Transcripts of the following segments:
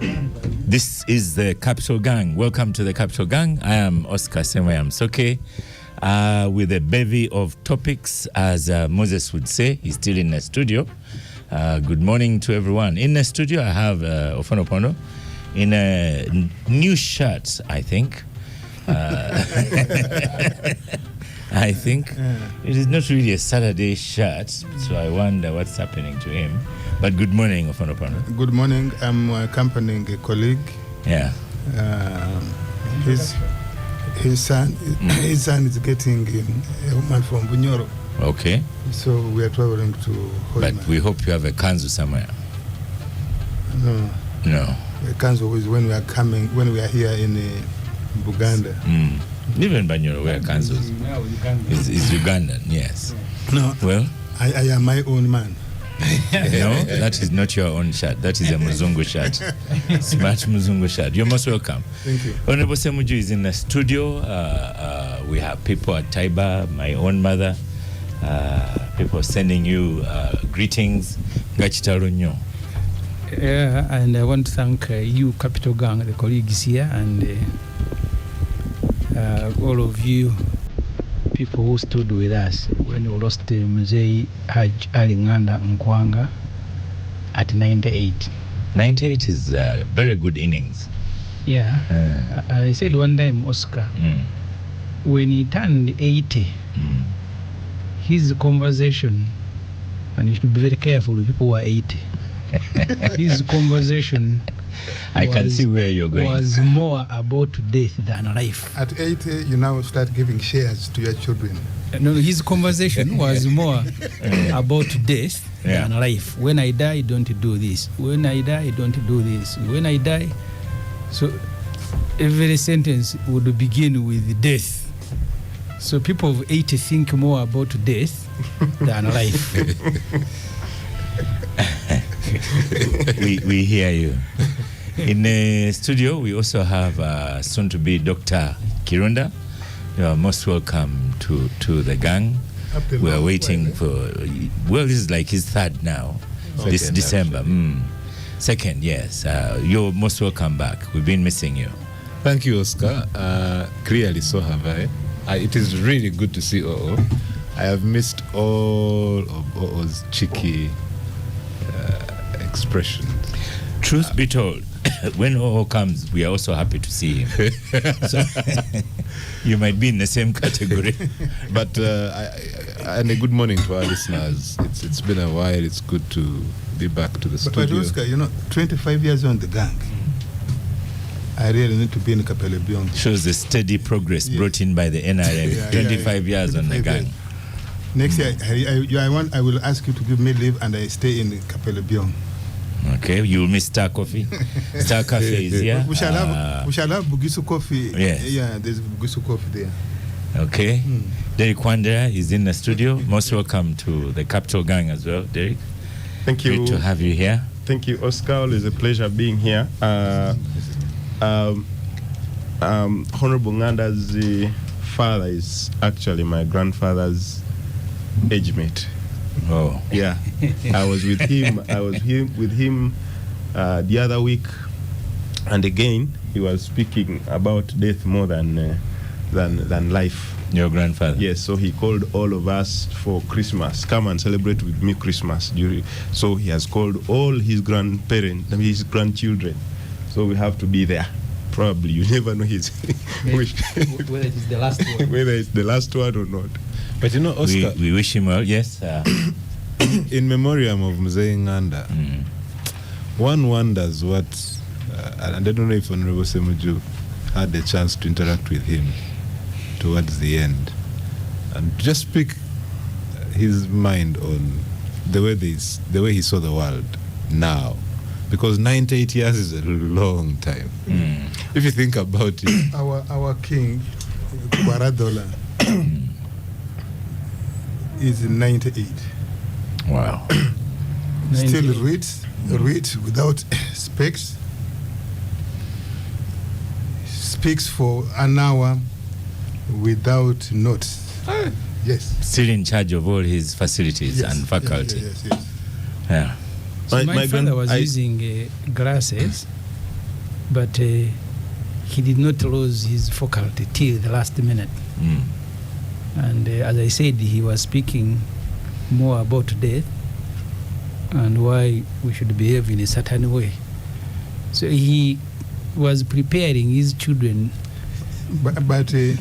This is the Capitalgang. Welcome to the Capitalgang. I am Oscar Semayam Soke with a bevy of topics, as Moses would say. He's still in the studio. Good morning to everyone. In the studio, I have Ofonopono in a new shirt, I think. I think it is not really a Saturday shirt, so I wonder what's happening to him. But good morning, Ofonopono. Good morning. I'm accompanying a colleague. Yeah. His son is getting a woman from Bunyoro. Okay. So we are traveling to Hoima. But we hope you have a kanzu somewhere. No. A kanzu is when we are here in Uganda. Even Banyoro wear kanzus. Is Ugandan, yes. No. Well, I am my own man. No, that is not your own shirt. That is a Muzungu shirt. Smart Muzungu shirt. You're most welcome. Thank you. Honorable Semuju is in the studio. We have people at Taiba, my own mother. People sending you greetings. Gachitarunyo. Yeah, and I want to thank you, Capitalgang, the colleagues here, and all of you people who stood with us when we lost Mzee Haj Alinganda Nkwanga at 98. 98 is a very good innings. Yeah. I said one time, Oscar, when he turned 80, his conversation, and you should be very careful with people who are 80, his conversation I can see where you're going. Was more about death than life. At 80, you now start giving shares to your children. No, his conversation was more about death than life. When I die, don't do this. When I die, don't do this. When I die, so every sentence would begin with death. So people of 80 think more about death than life. we hear you. In the studio, we also have soon-to-be Dr. Kirunda. You are most welcome to the gang. We are waiting for, well, this is like his third now, this December. Second, yes. You're most welcome back. We've been missing you. Thank you, Oscar. Clearly, so have I. It is really good to see Oo. I have missed all of Oo's cheeky expressions. Truth be told, when Oo comes, we are also happy to see him. So you might be in the same category. But and a good morning to our listeners. It's been a while. It's good to be back to the studio. But Oscar, 25 years on the gang. I really need to be in Capitalgang. Shows the steady progress brought in by the NRM. 25 years on the gang. Next year, I will ask you to give me leave and I stay in Capitalgang. Okay, you will miss Star Coffee. Star Cafe is here. We shall have Bugisu Coffee. Yes. Yeah, there's Bugisu Coffee there. Okay. Derek Wandera is in the studio. Most welcome to the Capitalgang as well, Derek. Thank you. Great to have you here. Thank you, Oscar. Always a pleasure being here. Honorable Nganda's father is actually my grandfather's age mate. Oh, yeah. I was with him the other week, and again he was speaking about death more than life. Your grandfather? Yes. So he called all of us for Christmas. Come and celebrate with me Christmas. So he has called all his grandchildren. So we have to be there. Probably you never know his wish. Whether it's the last one. Whether it's the last one or not. But Oscar, we wish him well. Yes. In memoriam of Mzee Nganda, one wonders what, and I don't know if Honorable Semuju had the chance to interact with him towards the end, and just speak his mind on the way he saw the world now, because 98 years is a long time. If you think about it, our king Kwaradola is 98. Wow. Still reads without specs. Speaks for an hour without notes. Yes. Still in charge of all his facilities and faculty. Yes. Yeah. So my father was using glasses but he did not lose his faculty till the last minute. And as I said, he was speaking more about death and why we should behave in a certain way. So he was preparing his children. But he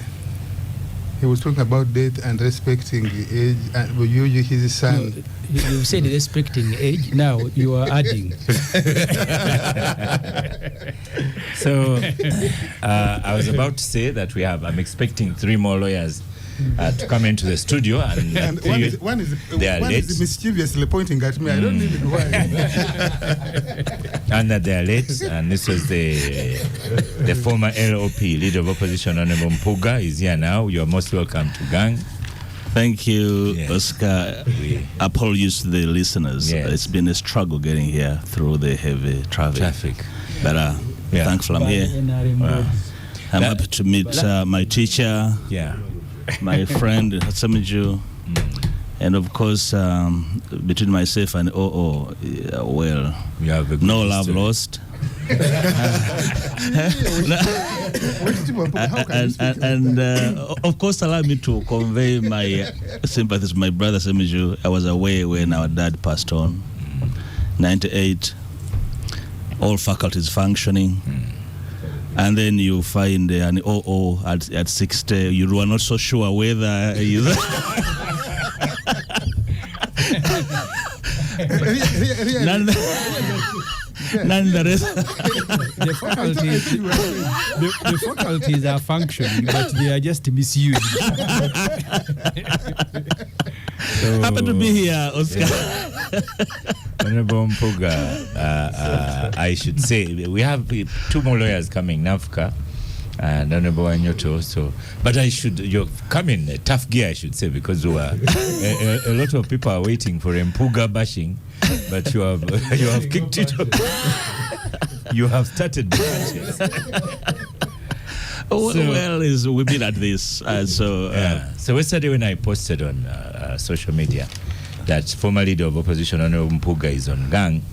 was talking about death and respecting the age, and usually his son. No, you said respecting age, now you are adding. So I was about to say that I'm expecting 3 more lawyers to come into the studio, and one is mischievously pointing at me. I don't even know why. And that they are late, and this was the former LOP, Leader of Opposition, Honorable Mpuuga, is here now. You are most welcome to Gang. Thank you, Yes. Oscar. Apologies to the listeners. Yes. It's been a struggle getting here through the heavy traffic. But thankful I'm here. Wow. I'm happy to meet my teacher, Yeah. my friend Hatsamiju, and of course, between myself and well, You have a good no love history. lost. And of course, allow me to convey my sympathies to my brother Semiju. I was away when our dad passed on, 98. All faculties functioning. And then you find an OO at 60. You are not so sure whether he's nonetheless. The faculties are functioning, but they are just misused. So, Happy to be here, Oscar. Honorable Mpuuga, I should say, we have 2 more lawyers coming, Nafka and Honorable Anyoto. So, but you're coming tough gear, I should say, because a lot of people are waiting for Mpuuga bashing, but you have kicked it off. You have started the matches. We've been at this. So yesterday when I posted on social media that former leader of opposition Honorable Mpuuga is on Gang,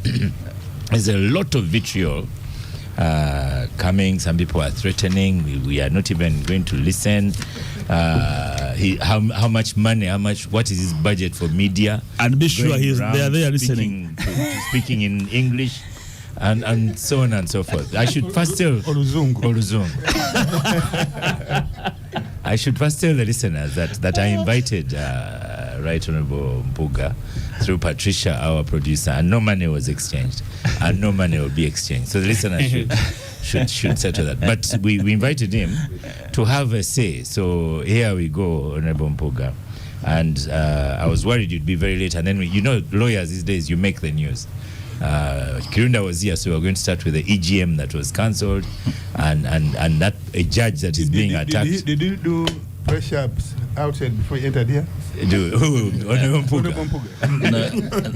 there's a lot of vitriol coming. Some people are threatening. We are not even going to listen. How much money? What is his budget for media? And be sure they are there listening, speaking in English. And so on and so forth. I should first tell Oluzungu. I should first tell the listeners that I invited Right Honorable Mpuuga through Patricia, our producer, and no money was exchanged, and no money will be exchanged. So the listeners should settle that. But we invited him to have a say. So here we go, Honorable Mpuuga. And I was worried you'd be very late. And then, lawyers these days, you make the news. Kirunda was here, so we're going to start with the EGM that was cancelled, and that a judge that is being attacked. Did you do press-ups outside before you entered here? Honorable Mpuuga.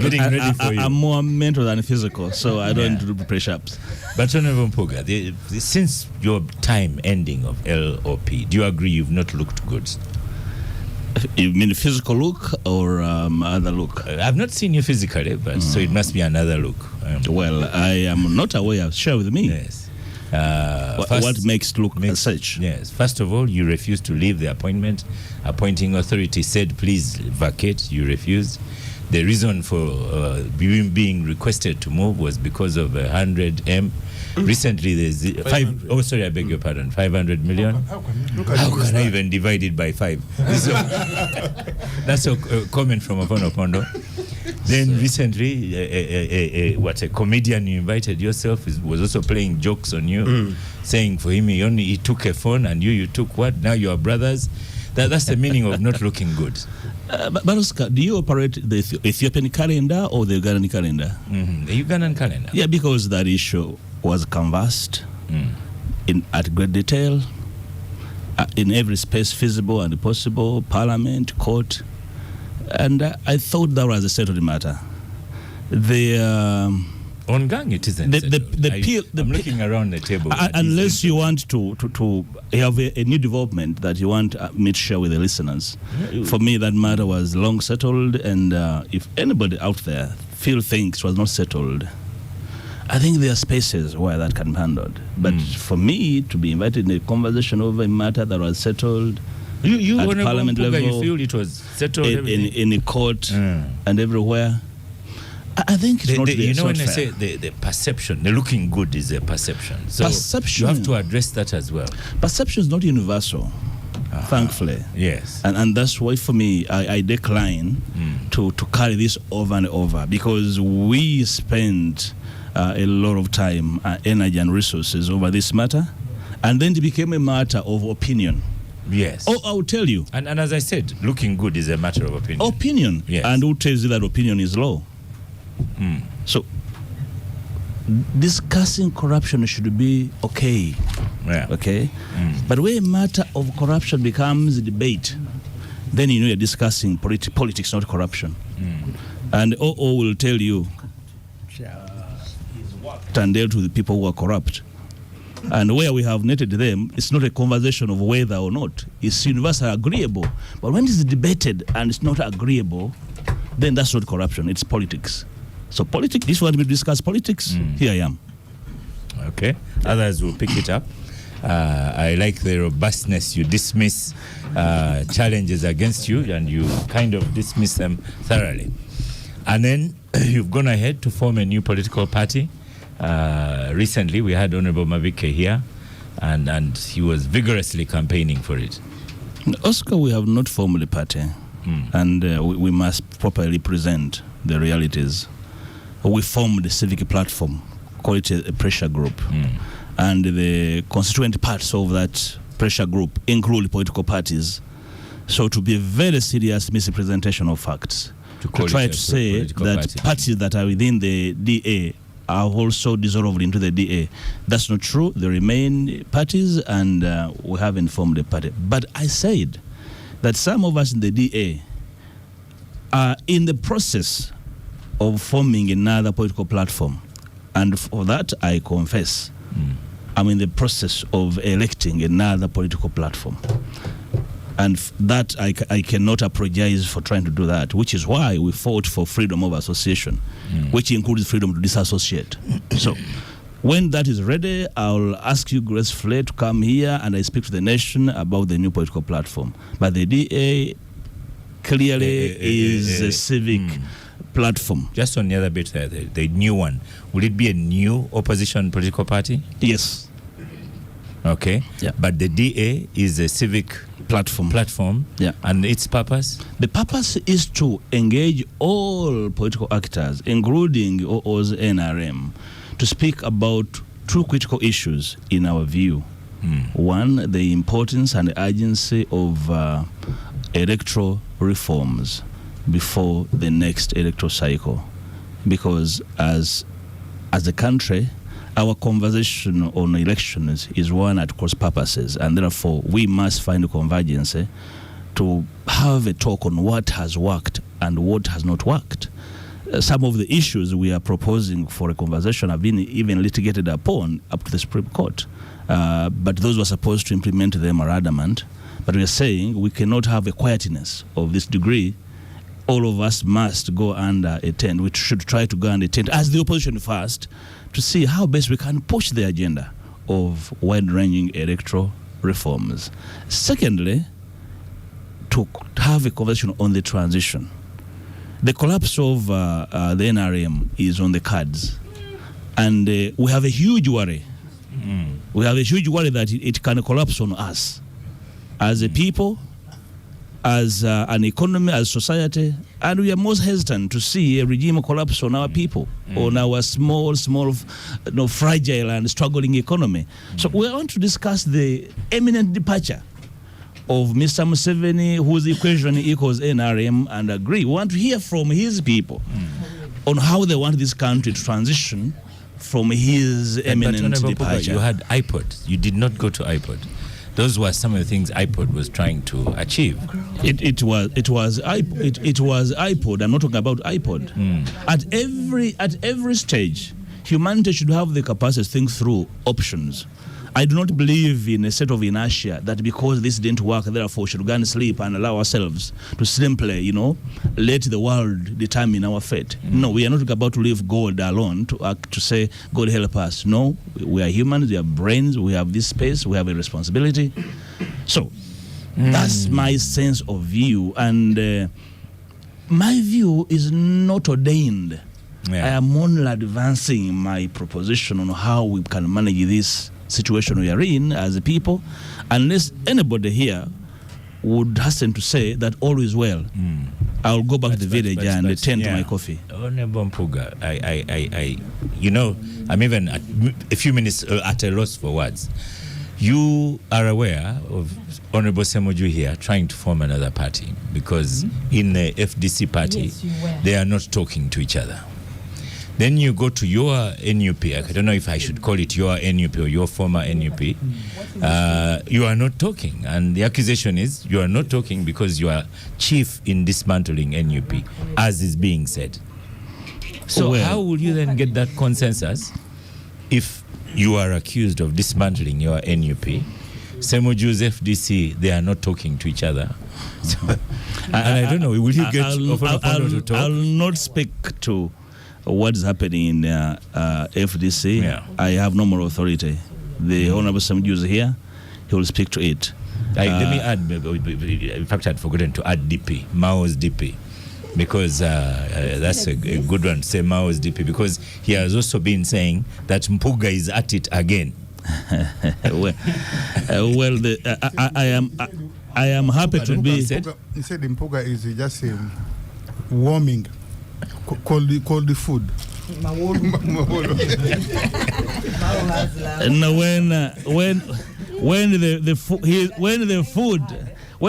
Getting ready for you. I'm more mental than physical, so I don't do press-ups. But Honorable Mpuuga, since your time ending of LOP, do you agree you've not looked good? You mean physical look or other look? I've not seen you physically, but so it must be another look. Well, I am not aware. Share with me. Yes. What makes it look as such? Yes. First of all, you refused to leave the appointment. Appointing authority said, please vacate. You refused. The reason for being requested to move was because of 100M. Recently, there's 500 million. How can I even divide it by 5? That's a comment from Apono Kondo. Then recently, a comedian you invited yourself was also playing jokes on you, saying for him he took a phone and you took what? Now you are brothers. That's the meaning of not looking good. But Oscar, do you operate the Ethiopian calendar or the Ugandan calendar? The Ugandan calendar. Yeah, because that issue was canvassed at great detail in every space feasible and possible, parliament, court, and I thought that was a settled matter. On Gang, it isn't. I'm looking around the table. Unless you want to have a new development that you want me to share with the listeners. For me, that matter was long settled, and if anybody out there thinks it was not settled, I think there are spaces where that can be handled. But for me to be invited in a conversation over a matter that was settled you at Parliament Mpuuga, level, you feel it was settled in a court and everywhere, I think it's not you know, when fair. I say the perception, the looking good is a perception. So perception, you have to address that as well. Perception is not universal, thankfully. Yes. And that's why for me, I decline to carry this over and over, because we spend a lot of time, energy and resources over this matter, and then it became a matter of opinion. Yes. Oh, I'll tell you. And as I said, looking good is a matter of opinion. Opinion. Yes. And who tells you that opinion is law? So discussing corruption should be okay. Yeah. Okay? But when a matter of corruption becomes a debate, then you know you're discussing politics, not corruption. And OO will tell you and dealt with the people who are corrupt. And where we have netted them, it's not a conversation of whether or not. It's universally agreeable. But when it's debated and it's not agreeable, then that's not corruption, it's politics. So politics, this one we discuss politics, here I am. Okay. Others will pick it up. I like the robustness. You dismiss challenges against you, and you kind of dismiss them thoroughly. And then you've gone ahead to form a new political party. Recently, we had Honorable Mavike here, and he was vigorously campaigning for it. Oscar, we have not formed a party, and we must properly present the realities. We formed a civic platform, call it a pressure group, and the constituent parts of that pressure group include political parties. So to be a very serious misrepresentation of facts, to try to say that parties that are within the DA are also dissolved into the DA. That's not true. They remain parties, and we haven't formed a party. But I said that some of us in the DA are in the process of forming another political platform. And for that, I confess, I'm in the process of electing another political platform. And that I cannot apologize for trying to do that, which is why we fought for freedom of association, which includes freedom to disassociate. So when that is ready, I'll ask you gracefully to come here and I speak to the nation about the new political platform. But the DA clearly is a civic platform. Just on the other bit, the new one, will it be a new opposition political party? Yes. Okay. Yeah. But the DA is a civic platform. Yeah. And its purpose? The purpose is to engage all political actors, including OO's NRM, to speak about two critical issues in our view. One, the importance and the urgency of electoral reforms before the next electoral cycle. Because as a country, our conversation on elections is one at cross purposes, and therefore we must find a convergence to have a talk on what has worked and what has not worked. Some of the issues we are proposing for a conversation have been even litigated upon up to the Supreme Court, but those who are supposed to implement them are adamant. But we are saying we cannot have a quietness of this degree. All of us must go under a tent. We should try to go under a tent as the opposition first, to see how best we can push the agenda of wide-ranging electoral reforms. Secondly, to have a conversation on the transition. The collapse of the NRM is on the cards, and we have a huge worry. We have a huge worry that it can collapse on us as a people, as an economy, as society, and we are most hesitant to see a regime collapse on our people, on our small, fragile and struggling economy. So we want to discuss the imminent departure of Mr. Museveni, whose equation equals NRM, and agree. We want to hear from his people on how they want this country to transition from his imminent departure. You had iPod. You did not go to iPod. Those were some of the things iPod was trying to achieve. It was iPod. I'm not talking about iPod. At every stage, humanity should have the capacity to think through options. I do not believe in a state of inertia that because this didn't work, therefore we should go and sleep and allow ourselves to simply, let the world determine our fate. No, we are not about to leave God alone to say, God help us. No, we are humans, we have brains, we have this space, we have a responsibility. So that's my sense of view. And my view is not ordained. I am only advancing my proposition on how we can manage this situation we are in as a people, unless anybody here would hasten to say that all is well. I'll go back to the village and attend to my coffee. Honorable Mpuuga, I'm even a few minutes at a loss for words. You are aware of Honorable Ssemujju here trying to form another party because in the FDC party, they are not talking to each other. Then you go to your NUP. I don't know if I should call it your NUP or your former NUP. You are not talking. And the accusation is you are not talking because you are chief in dismantling NUP, as is being said. So how will you then get that consensus if you are accused of dismantling your NUP? Ssemujju's FDC, they are not talking to each other. So, and I don't know, will you get Ofonopono to talk? I'll not speak to what is happening in FDC. I have no more authority. The Honorable Ssemujju is here. He will speak to it. Let me add, in fact, I'd forgotten to add DP, Mao's DP, because that's a good one to say Mao's DP, because he has also been saying that Mpuuga is at it again. I am happy to be. He said Mpuuga is just warming. Call the food. And when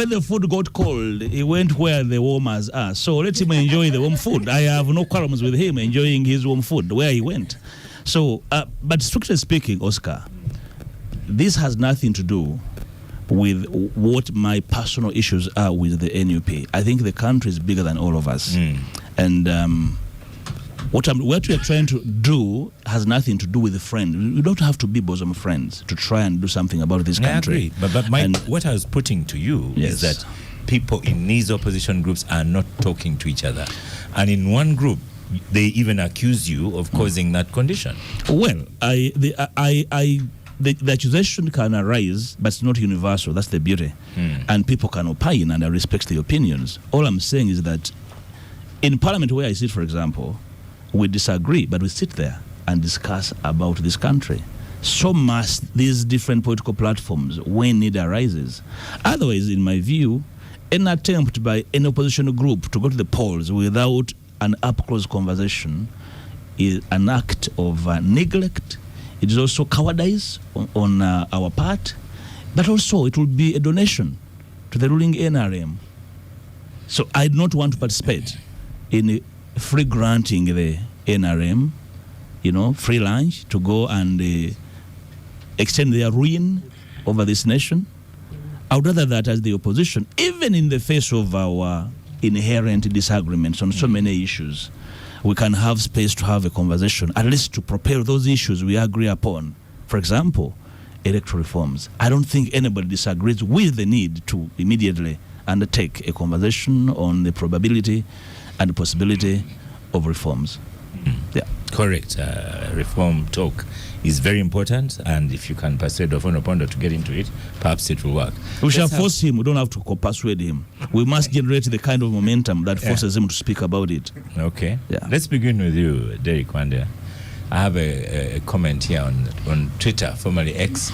the food got cold, he went where the warmers are. So let him enjoy the warm food. I have no problems with him enjoying his warm food where he went. So, but strictly speaking, Oscar, this has nothing to do with what my personal issues are with the NUP. I think the country is bigger than all of us. And what we are trying to do has nothing to do with the friends. You don't have to be bosom friends to try and do something about this country. I agree. But what I was putting to you is that people in these opposition groups are not talking to each other. And in one group, they even accuse you of causing that condition. Well, the accusation can arise, but it's not universal. That's the beauty. And people can opine, and I respect the opinions. All I'm saying is that in Parliament where I sit, for example, we disagree, but we sit there and discuss about this country. So must these different political platforms when need arises. Otherwise, in my view, an attempt by an opposition group to go to the polls without an up-close conversation is an act of neglect. It is also cowardice on our part, but also it will be a donation to the ruling NRM. So I do not want to participate in free granting the NRM, free lunch to go and extend their ruin over this nation. I would rather that as the opposition, even in the face of our inherent disagreements on so many issues, we can have space to have a conversation, at least to propel those issues we agree upon. For example, electoral reforms. I don't think anybody disagrees with the need to immediately undertake a conversation on the probability and the possibility of reforms. Correct. Reform talk is very important, and if you can persuade Ofonopono to get into it, perhaps it will work. We shall force him. We don't have to persuade him. We must generate the kind of momentum that forces him to speak about it. Okay. Let's begin with you, Derek Wanda. I have a comment here on Twitter, formerly X.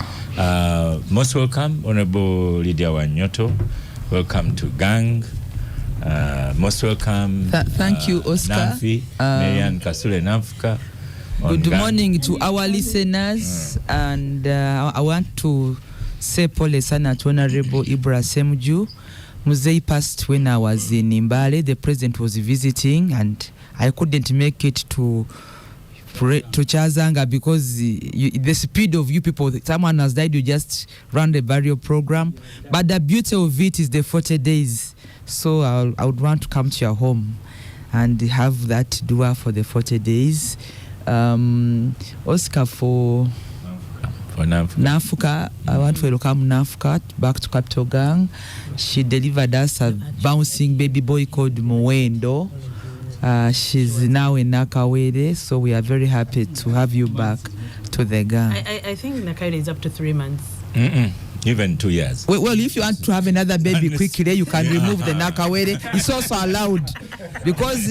Most welcome, Honorable Lydia Wanyoto. Welcome to Gang. Most welcome. Thank you, Oscar. Namfi, Marian Kasule Namfuka. Good morning to our listeners, and I want to say pole sana to Honorable Ibra Ssemujju. Muzei passed when I was in Mbale. The president was visiting, and I couldn't make it to Chazanga because the speed of you people, someone has died, you just run the burial program. But the beauty of it is the 40 days. So I would want to come to your home and have that dua for the 40 days. Oscar, for For Nafuka, I want to welcome Nafuka back to Capitalgang. She delivered us a bouncing baby boy called Mwendo. She's now in Nakawere, so we are very happy to have you back to the gang. I think Nakawere is up to 3 months. Even 2 years. Well, if you want to have another baby quickly, you can remove the Nakawere. It's also allowed because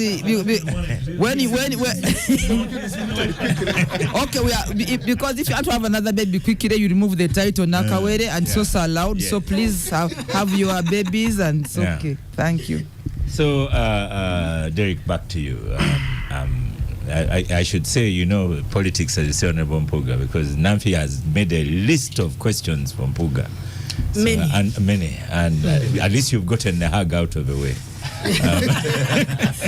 because if you want to have another baby quickly, you remove the title Nakawere, and it's also allowed. So please have your babies, and it's okay. Thank you. So, Derek, back to you. I should say, politics, as you say, Honorable Mpuuga, because Namfi has made a list of questions from Mpuuga. So, many. And at least you've gotten the hug out of the way.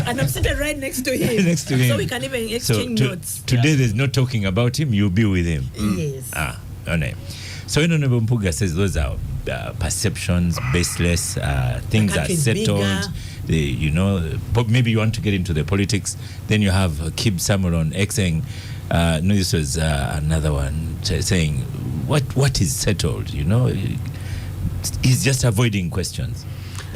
And I'm sitting right next to him. So we can even exchange notes. Today there's no talking about him, you'll be with him. Yes. Okay. So Honorable Mpuuga says those are perceptions, baseless, things are settled. Maybe you want to get into the politics. Then you have Kib Samuel on X saying, no, this was another one saying, what is settled? He's just avoiding questions.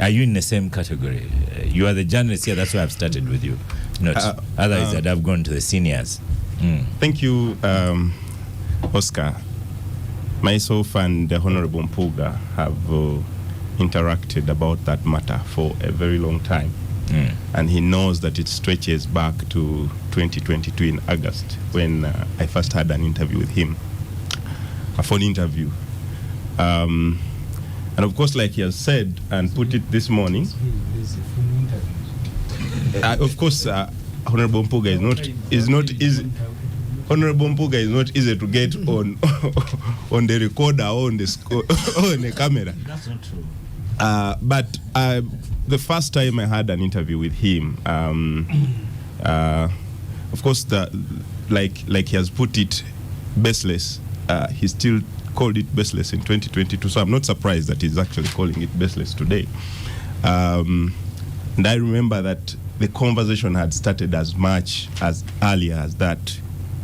Are you in the same category? You are the journalist here, that's why I've started with you. Otherwise, I'd have gone to the seniors. Thank you, Oscar. Myself and the Honorable Mpuuga have interacted about that matter for a very long time. And he knows that it stretches back to 2022 in August when I first had an interview with him, a phone interview. And of course, like he has said and put it this morning, of course, Honorable Mpuuga is not easy. Honorable Mpuuga is not easy to get on on the recorder or on the camera. That's not true. But the first time I had an interview with him, of course, like he has put it, baseless. He still called it baseless in 2022, so I'm not surprised that he's actually calling it baseless today. And I remember that the conversation had started as much as earlier as that.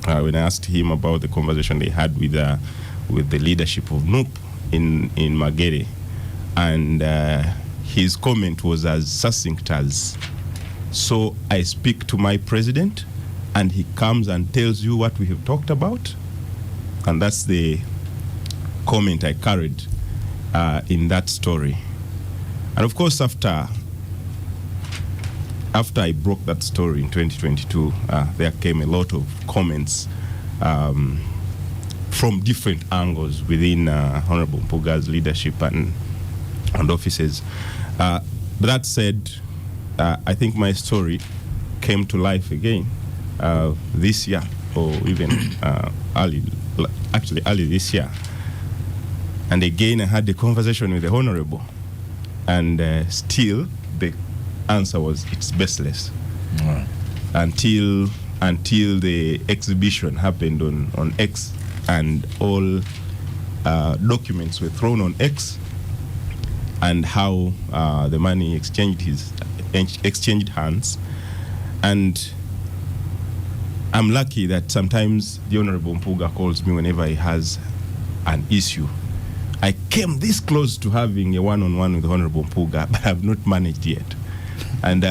When I asked him about the conversation they had with the leadership of NUP in Magere, and his comment was as succinct as, so I speak to my president and he comes and tells you what we have talked about. And that's the comment I carried in that story. And of course, after I broke that story in 2022, there came a lot of comments from different angles within Honorable Mpuuga's leadership and offices. But that said, I think my story came to life again this year, or even early this year. And again, I had the conversation with the Honorable, and still the answer was it's baseless. Until the exhibition happened on X, and all documents were thrown on X, and how the money exchanged hands. And I'm lucky that sometimes the Honorable Mpuuga calls me whenever he has an issue. I came this close to having a one-on-one with the Honorable Mpuuga, but I've not managed yet. And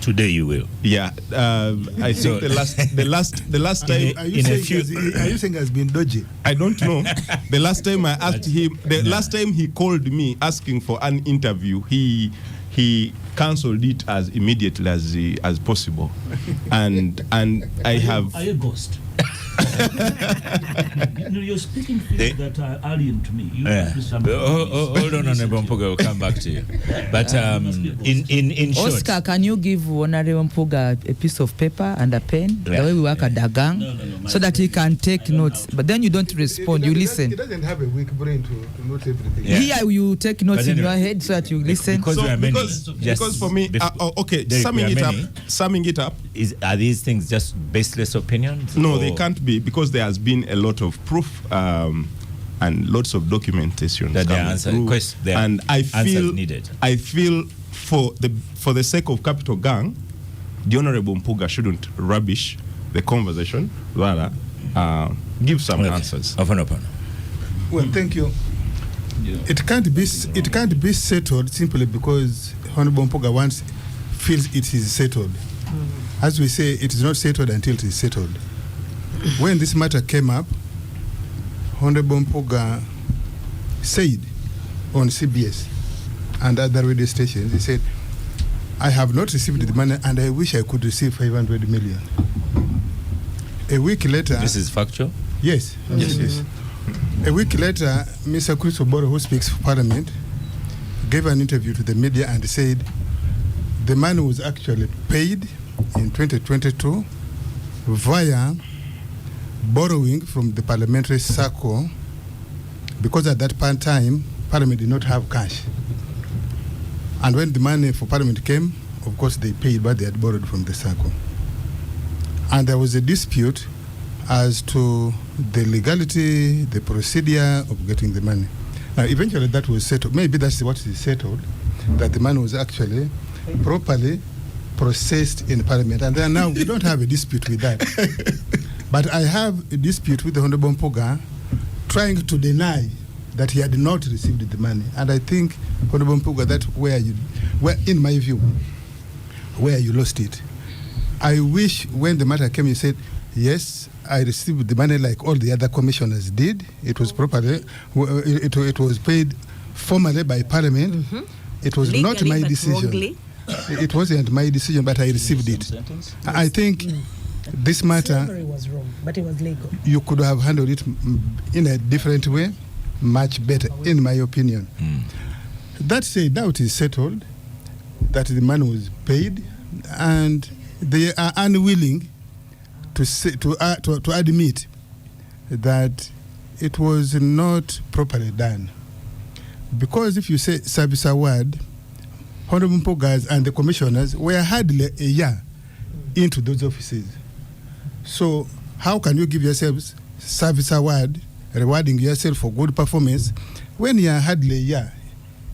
today you will. Yeah, I think the last time. Are you saying has been dodgy? I don't know. The last time I asked him, last time he called me asking for an interview, he cancelled it as immediately as possible, and I have. Are you a ghost? You're speaking things that are alien to me. Hold on, Honorable Mpuuga, we'll come back to you. But in short, Oscar, can you give Honorable Mpuuga a piece of paper and a pen, the way we work at the gang, so that he can take notes? But then you don't respond, you listen. He doesn't have a weak brain to note everything. Yeah. Here you take notes in your head so that you listen. Because for me, okay, Derek, summing it up. Are these things just baseless opinions? No, they can't be, because there has been a lot of proof and lots of documentation that and I feel needed. I feel for the sake of Capitalgang, the Honorable Mpuuga shouldn't rubbish the conversation, rather give some answers. Well, thank you. It can't be settled simply because Honorable Mpuuga once feels it is settled. As we say, it is not settled until it is settled. When this matter came up, Honorable Mpuuga said on CBS and other radio stations, he said, I have not received the money and I wish I could receive 500 million. A week later... This is factual? Yes. Yes. A week later, Mr. Chris Oboro, who speaks for Parliament, gave an interview to the media and said the money was actually paid in 2022 via borrowing from the parliamentary circle, because at that point in time, Parliament did not have cash. And when the money for Parliament came, of course they paid, but they had borrowed from the circle. And there was a dispute as to the legality, the procedure of getting the money. Now, eventually that was settled. Maybe that's what is settled, that the money was actually properly processed in Parliament. And then now we don't have a dispute with that. But I have a dispute with the Honorable Mpuuga trying to deny that he had not received the money. And I think, Honorable Mpuuga, that's where in my view, where you lost it. I wish when the matter came, you said, yes, I received the money like all the other commissioners did. It was properly, it was paid formally by Parliament. Mm-hmm. It was legally, not my decision. It wasn't my decision, but I received it. I think this matter, was wrong, but it was legal. You could have handled it in a different way, much better, in my opinion. That said, now it is settled that the money was paid, and they are unwilling to admit that it was not properly done. Because if you say service award, Honorable Mpuuga and the commissioners were hardly a year into those offices. So how can you give yourselves service award, rewarding yourself for good performance, when you are hardly a year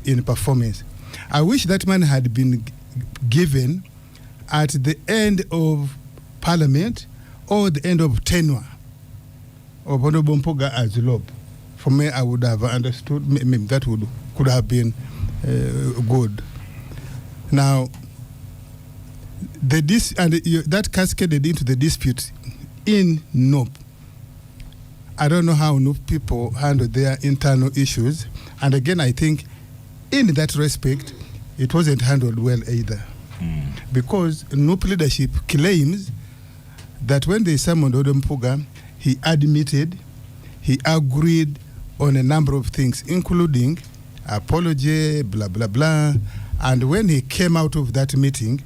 in performance? I wish that money had been given at the end of Parliament or the end of tenure of Honorable Mpuuga as LOB. For me, I would have understood, maybe that could have been good. Now, that cascaded into the dispute in NOP. I don't know how NOP people handle their internal issues. And again, I think in that respect, it wasn't handled well either. Because NOP leadership claims that when they summoned Honorable Mpuuga, he admitted, he agreed on a number of things, including apology, blah, blah, blah. And when he came out of that meeting,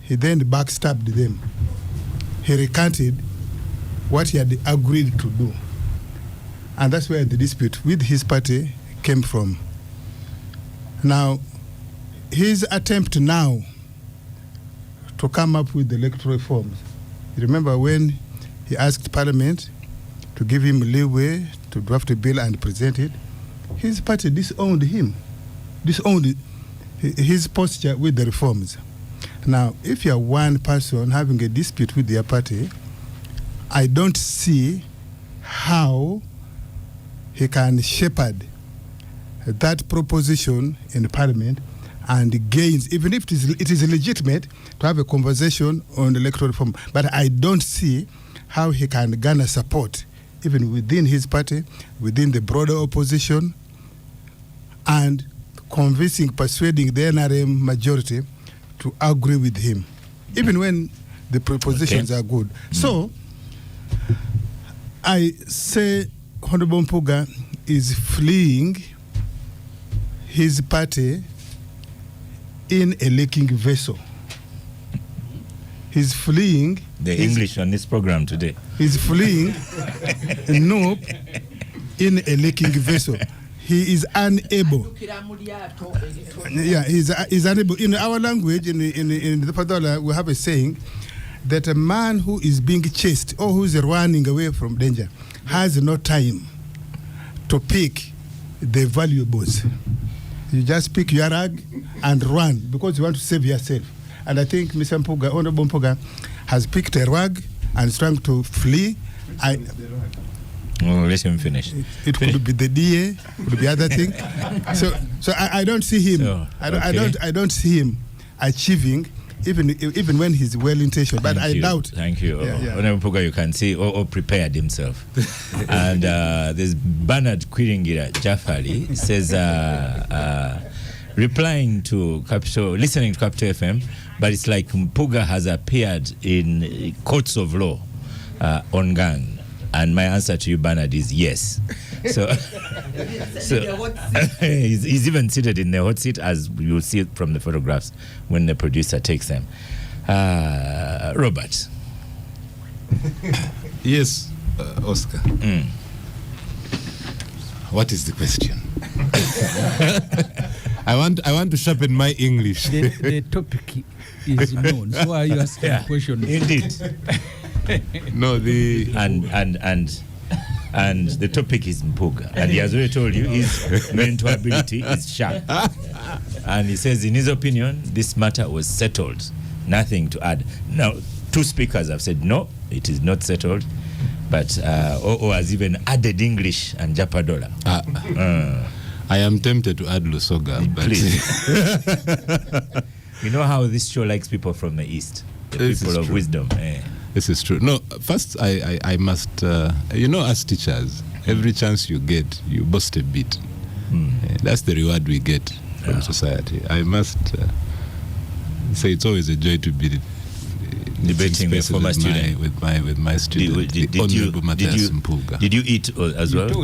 he then backstabbed them. He recanted what he had agreed to do. And that's where the dispute with his party came from. Now, his attempt now to come up with the electoral reforms. You remember when he asked Parliament to give him leeway to draft a bill and present it? His party disowned him, disowned his posture with the reforms. Now, if you are one person having a dispute with your party, I don't see how he can shepherd that proposition in Parliament and gains, even if it is legitimate to have a conversation on electoral reform. But I don't see how he can garner support, even within his party, within the broader opposition, and persuading the NRM majority to agree with him, even when the propositions are good. So, I say Honorable Mpuuga is fleeing his party in a leaking vessel. He's fleeing... The English on this program today. He's fleeing NOP in a leaking vessel. He is unable. Yeah, he's unable. In our language, in the Padola, we have a saying that a man who is being chased or who is running away from danger has no time to pick the valuables. You just pick your rag and run because you want to save yourself. And I think Mr. Mpuuga, Honorable Mpuuga, has picked a rag and is trying to flee. Oh, let him finish. It could be the DA, could be other thing. So I don't see him. So, I don't see him achieving, even when he's well intentioned. But I doubt. Thank you. Yeah. Honorable Mpuuga, you can see or prepared himself. And there's Bernard Kwiringira Jafari says, replying to listening to Capital FM, but it's like Mpuuga has appeared in courts of law on gang. And my answer to you, Bernard, is yes. So he's even seated in the hot seat, as you'll see it from the photographs when the producer takes them. Robert. Yes, Oscar. What is the question? I want to sharpen my English. The topic is known. So why are you asking questions? Indeed. No, and the topic is Mpuuga, and he has already told you his mental ability is sharp, and he says in his opinion this matter was settled, nothing to add. Now 2 speakers have said no, it is not settled, but OO has even added English and Japadola. I am tempted to add Lusoga, but please. You know how this show likes people from the East, the people of wisdom. This is true. No, first I must, as teachers, every chance you get, you boast a bit. That's the reward we get from society. I must say it's always a joy to be debating with former student with my student, Honorable Matthias Mpuuga. Did you eat as well? No.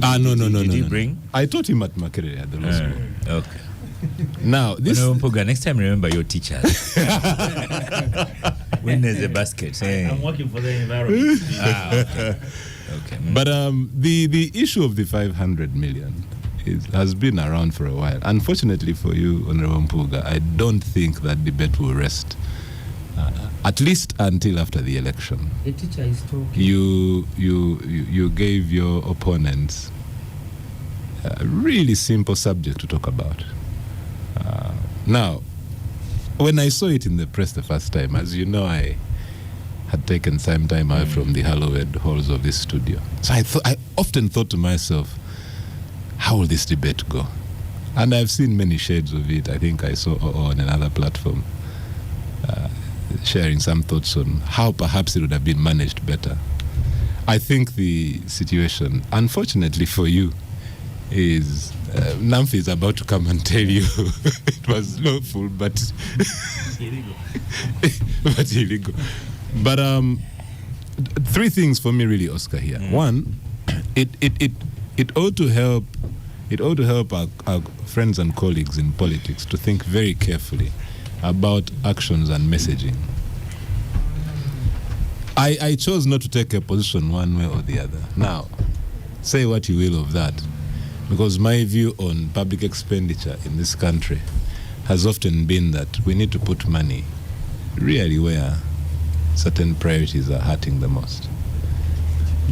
Did you bring? I taught him at Makerere at the law school. Okay. Now, this Mpuuga, next time remember your teachers. When there's a basket. I'm working for the environment. Okay. But the issue of the 500 million has been around for a while. Unfortunately for you, Honorable Mpuuga, I don't think that debate will rest. At least until after the election. The teacher is talking. You gave your opponents a really simple subject to talk about. Now, when I saw it in the press the first time, as you know, I had taken some time away from the hallowed halls of this studio. So I often thought to myself, how will this debate go? And I've seen many shades of it. I think I saw on another platform sharing some thoughts on how perhaps it would have been managed better. I think the situation, unfortunately for you, is Namfi is about to come and tell you it was lawful but illegal. But 3 things for me really, Oscar, here. One, it ought to help our friends and colleagues in politics to think very carefully about actions and messaging. I chose not to take a position one way or the other. Now, say what you will of that, because my view on public expenditure in this country has often been that we need to put money really where certain priorities are hurting the most.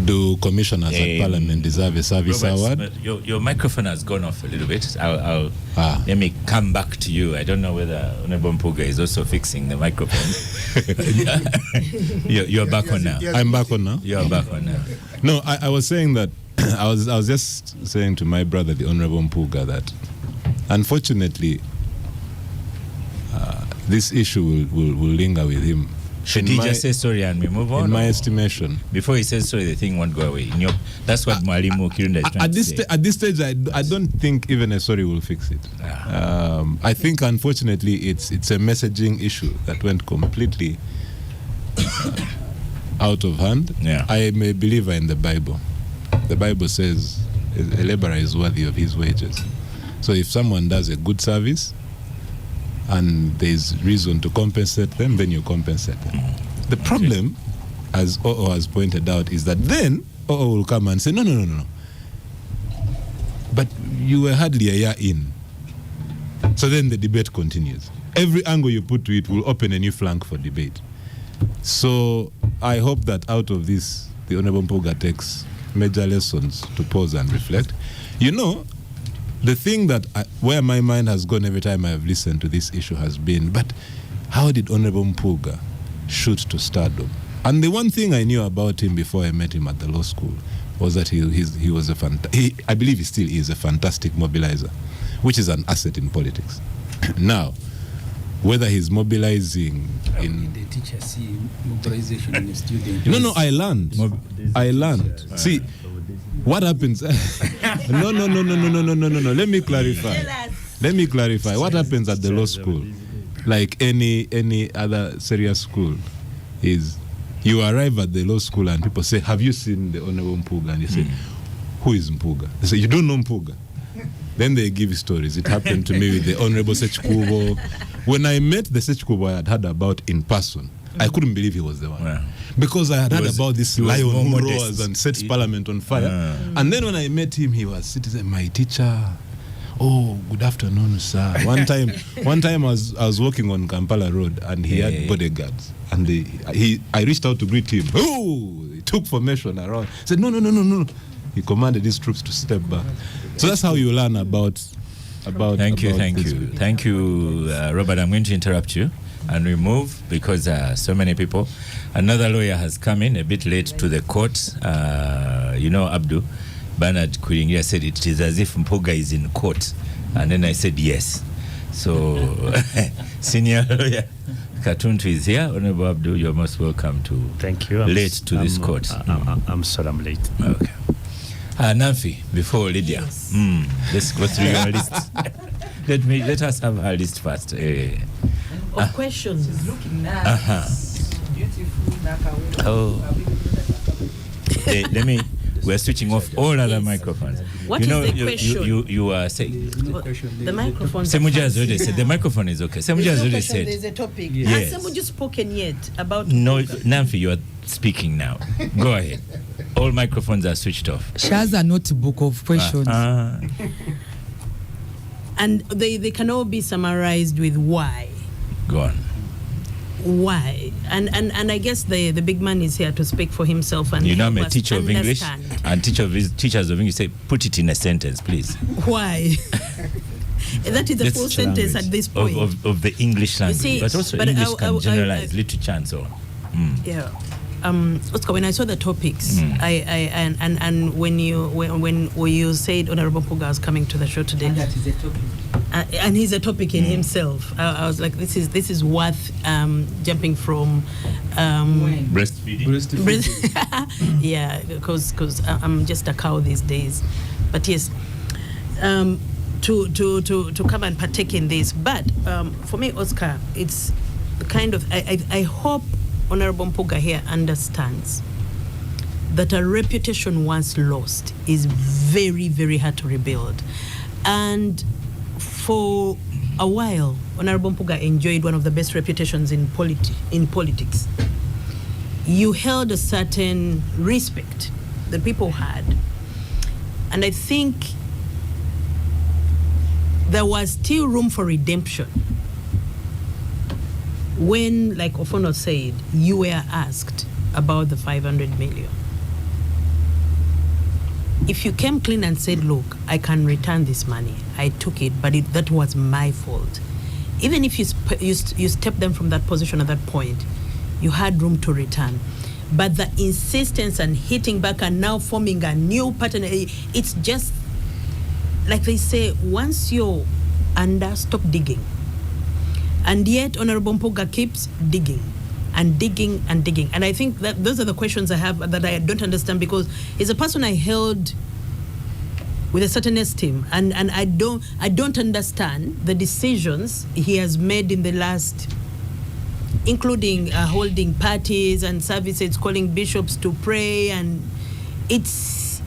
Do commissioners at Parliament deserve a service award? Your microphone has gone off a little bit. Let me come back to you. I don't know whether Honorable Mpuuga is also fixing the microphone. You're back on now. I'm back on now? You're back on now. No, I was saying that, I was just saying to my brother, the Honorable Mpuuga, that unfortunately this issue will linger with him. Should he just say sorry and we move on? In my estimation. Before he says sorry, the thing won't go away. That's what Mwalimu Kirunda is trying to say. At this stage, I don't think even a sorry will fix it. I think, unfortunately, it's a messaging issue that went completely out of hand. Yeah. I am a believer in the Bible. The Bible says a laborer is worthy of his wages. So if someone does a good service, and there's reason to compensate them, then you compensate them. The problem, as OO has pointed out, is that then OO will come and say, no. But you were hardly a year in. So then the debate continues. Every angle you put to it will open a new flank for debate. So I hope that out of this, the Honorable Mpuuga takes major lessons to pause and reflect. The thing that where my mind has gone every time I have listened to this issue has been, but how did Honorable Mpuuga shoot to stardom? And the one thing I knew about him before I met him at the law school was that he was I believe he still is a fantastic mobilizer, which is an asset in politics. Now, whether he's mobilizing in the teacher see mobilization in the student. No, I learned. See, what happens? No. Let me clarify. What happens at the law school, like any other serious school, is you arrive at the law school and people say, "Have you seen the Honorable Mpuuga?" And you say, "Who is Mpuuga?" They say, "You don't know Mpuuga." Then they give stories. It happened to me with the Honorable Sechikubo. When I met the Sechikubo I had heard about in person, I couldn't believe he was the one. Yeah. Because I had heard about this lion who roars and sets Parliament on fire. And then when I met him, he was sitting, my teacher. Oh, good afternoon, sir. One time I was walking on Kampala Road and he had bodyguards. And I reached out to greet him. Oh, he took formation around. He said, no. He commanded his troops to step back. So that's how you learn about. Thank you, Robert. I'm going to interrupt you and remove because so many people. Another lawyer has come in a bit late to the court. Abdu Bernard Kuringia said it is as if Mpuuga is in court, and then I said yes. So senior lawyer Katuntu is here. Honorable Abdu, you're most welcome to. Thank you. Late to this court. I'm sorry I'm late. Okay. Nanfi, before Lydia, let's go through your list. Let us have her list first. Of questions. She's looking nice. Beautiful. We're switching off all other microphones. What is the question? You are saying the microphone. Semuja has already said the microphone is okay. Semuja has already said there's a topic. Yes. Has Semuja spoken yet about? No, Nanfi, you are speaking now. Go ahead. All microphones are switched off. She has a notebook of questions. And they can all be summarized with why. Go on. Why? And I guess the big man is here to speak for himself. And I'm a teacher of English, and teachers of English say, put it in a sentence, please. Why? That is the full sentence at this point. Of the English language. But also English can generalize literature and so on. Yeah. Oscar, when I saw the topics, and when you said Honorable Mpuuga was coming to the show today, and that is a topic, and he's a topic in himself. I was like, this is worth jumping from. Breastfeeding. Yeah, because I'm just a cow these days, but yes, to come and partake in this. But for me, Oscar, it's kind of I hope Honorable Mpuuga here understands that a reputation once lost is very, very hard to rebuild. And for a while, Honorable Mpuuga enjoyed one of the best reputations in politics. You held a certain respect that people had. And I think there was still room for redemption. When, like Ofono said, you were asked about the 500 million. If you came clean and said, look, I can return this money, I took it, but that was my fault. Even if you stepped them from that position at that point, you had room to return. But the insistence and hitting back and now forming a new pattern, it's just, like they say, once you're under, stop digging. And yet, Honorable Mpuuga keeps digging and digging and digging. And I think that those are the questions I have that I don't understand, because he's a person I held with a certain esteem, and I don't understand the decisions he has made in the last, including holding parties and services, calling bishops to pray, and it's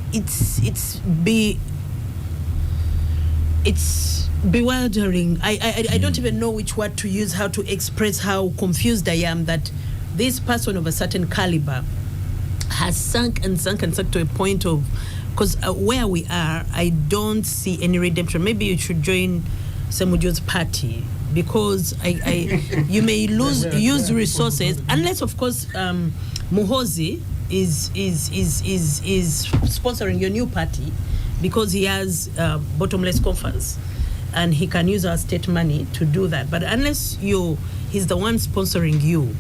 bewildering. I don't even know which word to use, how to express how confused I am that this person of a certain caliber has sunk to a point of, because where we are, I don't see any redemption. Maybe you should join Semujo's party, because you may use resources, unless of course Muhozi is sponsoring your new party, because he has bottomless coffers and he can use our state money to do that. But unless he's the one sponsoring you,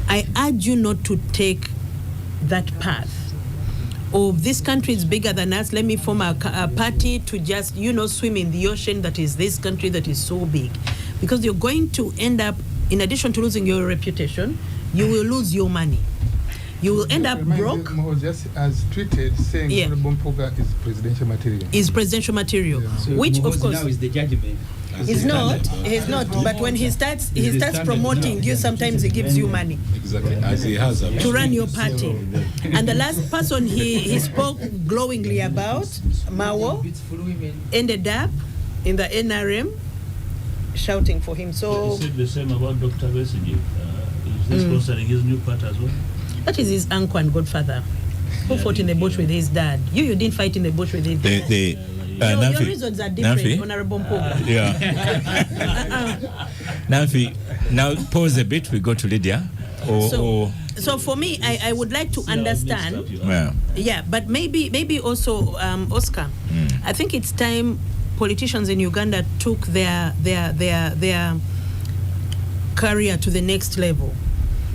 I urge you not to take that path, or this country is bigger than us, let me form a party to just, swim in the ocean that is this country that is so big. Because you're going to end up, in addition to losing your reputation, you will lose your money. You will end up broke. Just as tweeted, saying Mpuuga is presidential material. Is presidential material, So which of course now is the judgment. He's not. But when he starts promoting you, sometimes he gives you money. Exactly, as he has to run your party. And the last person he spoke glowingly about, Mawo, ended up in the NRM shouting for him. So he said the same about Dr. Besigye. Is this concerning his new party as well? That is his uncle and godfather who fought in the bush with his dad. You didn't fight in the bush with his dad. Your reasons are different, Honorable Mpuuga. Namfi, now pause a bit, we go to Lydia. So for me, I would like to understand. But maybe also Oscar. I think it's time politicians in Uganda took their career to the next level.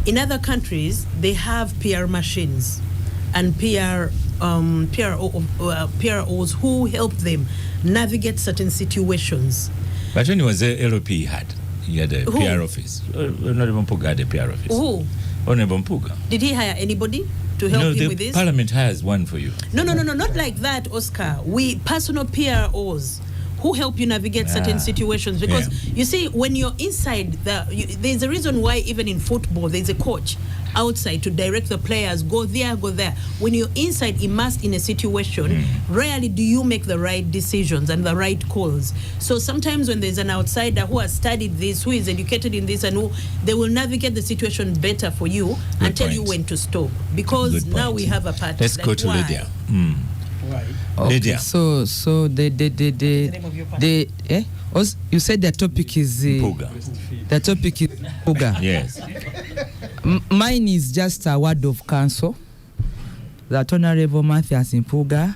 In other countries, they have PR machines and PROs who help them navigate certain situations. But when he was there, LOP he had a PR office. Honorable Mpuuga had a PR office. Who? Honorable Mpuuga. Did he hire anybody to help him with this? Parliament hires one for you. No, not like that, Oscar. We personal PROs who help you navigate certain situations, because you see, when you're inside, there's a reason why even in football there's a coach outside to direct the players, go there. When you're inside, immersed in a situation, rarely do you make the right decisions and the right calls. So sometimes when there's an outsider who has studied this, who is educated in this, and who they will navigate the situation better for you and tell you when to stop, because now we have a party. Let's go to Lydia. Okay, Lydia. So you said the topic is Mpuuga. The topic is Muga. Yes. Mine is just a word of counsel. That Honorable Matthias Mpuuga,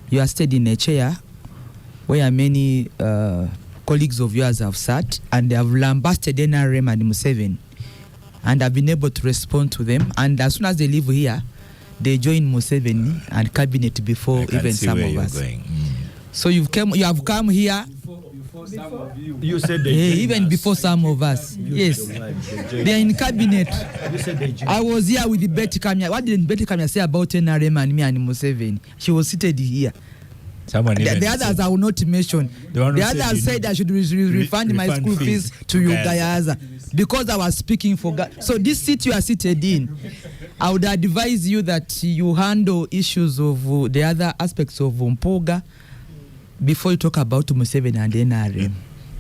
you are stayed in a chair where many colleagues of yours have sat, and they have lambasted NRM and Museveni, and have been able to respond to them. And as soon as they leave here, they join Museveni and cabinet before even some of us. So you have come here. You said even before some of us. Yes. They are in cabinet. I was here with the Betty Kamya. What did Betty Kamya say about NRM and me and Museveni? She was seated here. The others I will not mention. The others said I should refund my school fees to Uganda because I was speaking for God. So this seat you are seated in, I would advise you that you handle issues of the other aspects of Mpuuga before you talk about Museveni and NRM.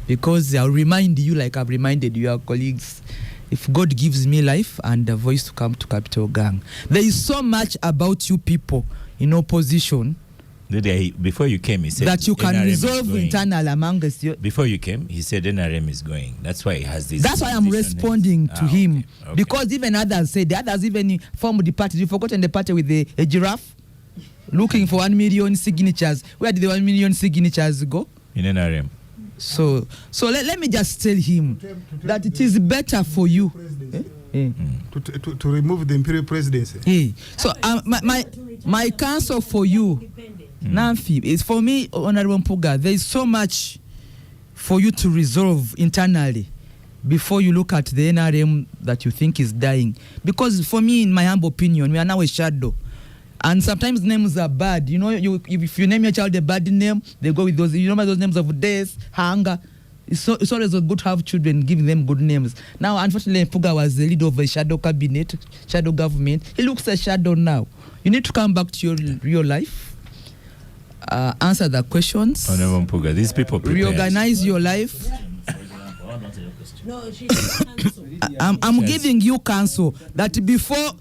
Because I'll remind you, like I've reminded your colleagues, if God gives me life and a voice to come to Capitalgang, there is so much about you people in opposition. Before you came, he said that you can NRM resolve internal among us. Before you came, he said NRM is going. That's why he has this. That's why I'm responding to him. Okay. Because even others said, the others even formed the party. You've forgotten the party with a giraffe looking for 1 million signatures. Where did the 1 million signatures go? In NRM. So let me just tell him that it is better for you to remove the imperial presidency. So my counsel for you, Namfi, is for me, Honorable Mpuuga, there is so much for you to resolve internally before you look at the NRM that you think is dying. Because for me, in my humble opinion, we are now a shadow. And sometimes names are bad. You know, if you name your child a bad name, they go with those. You know those names of death, hunger. It's always good to have children, giving them good names. Now, unfortunately, Mpuuga was the leader of a shadow cabinet, shadow government. He looks a shadow now. You need to come back to your real life, answer the questions. Honorable Mpuuga, these people prepared. Reorganize your life. I'm giving you counsel that before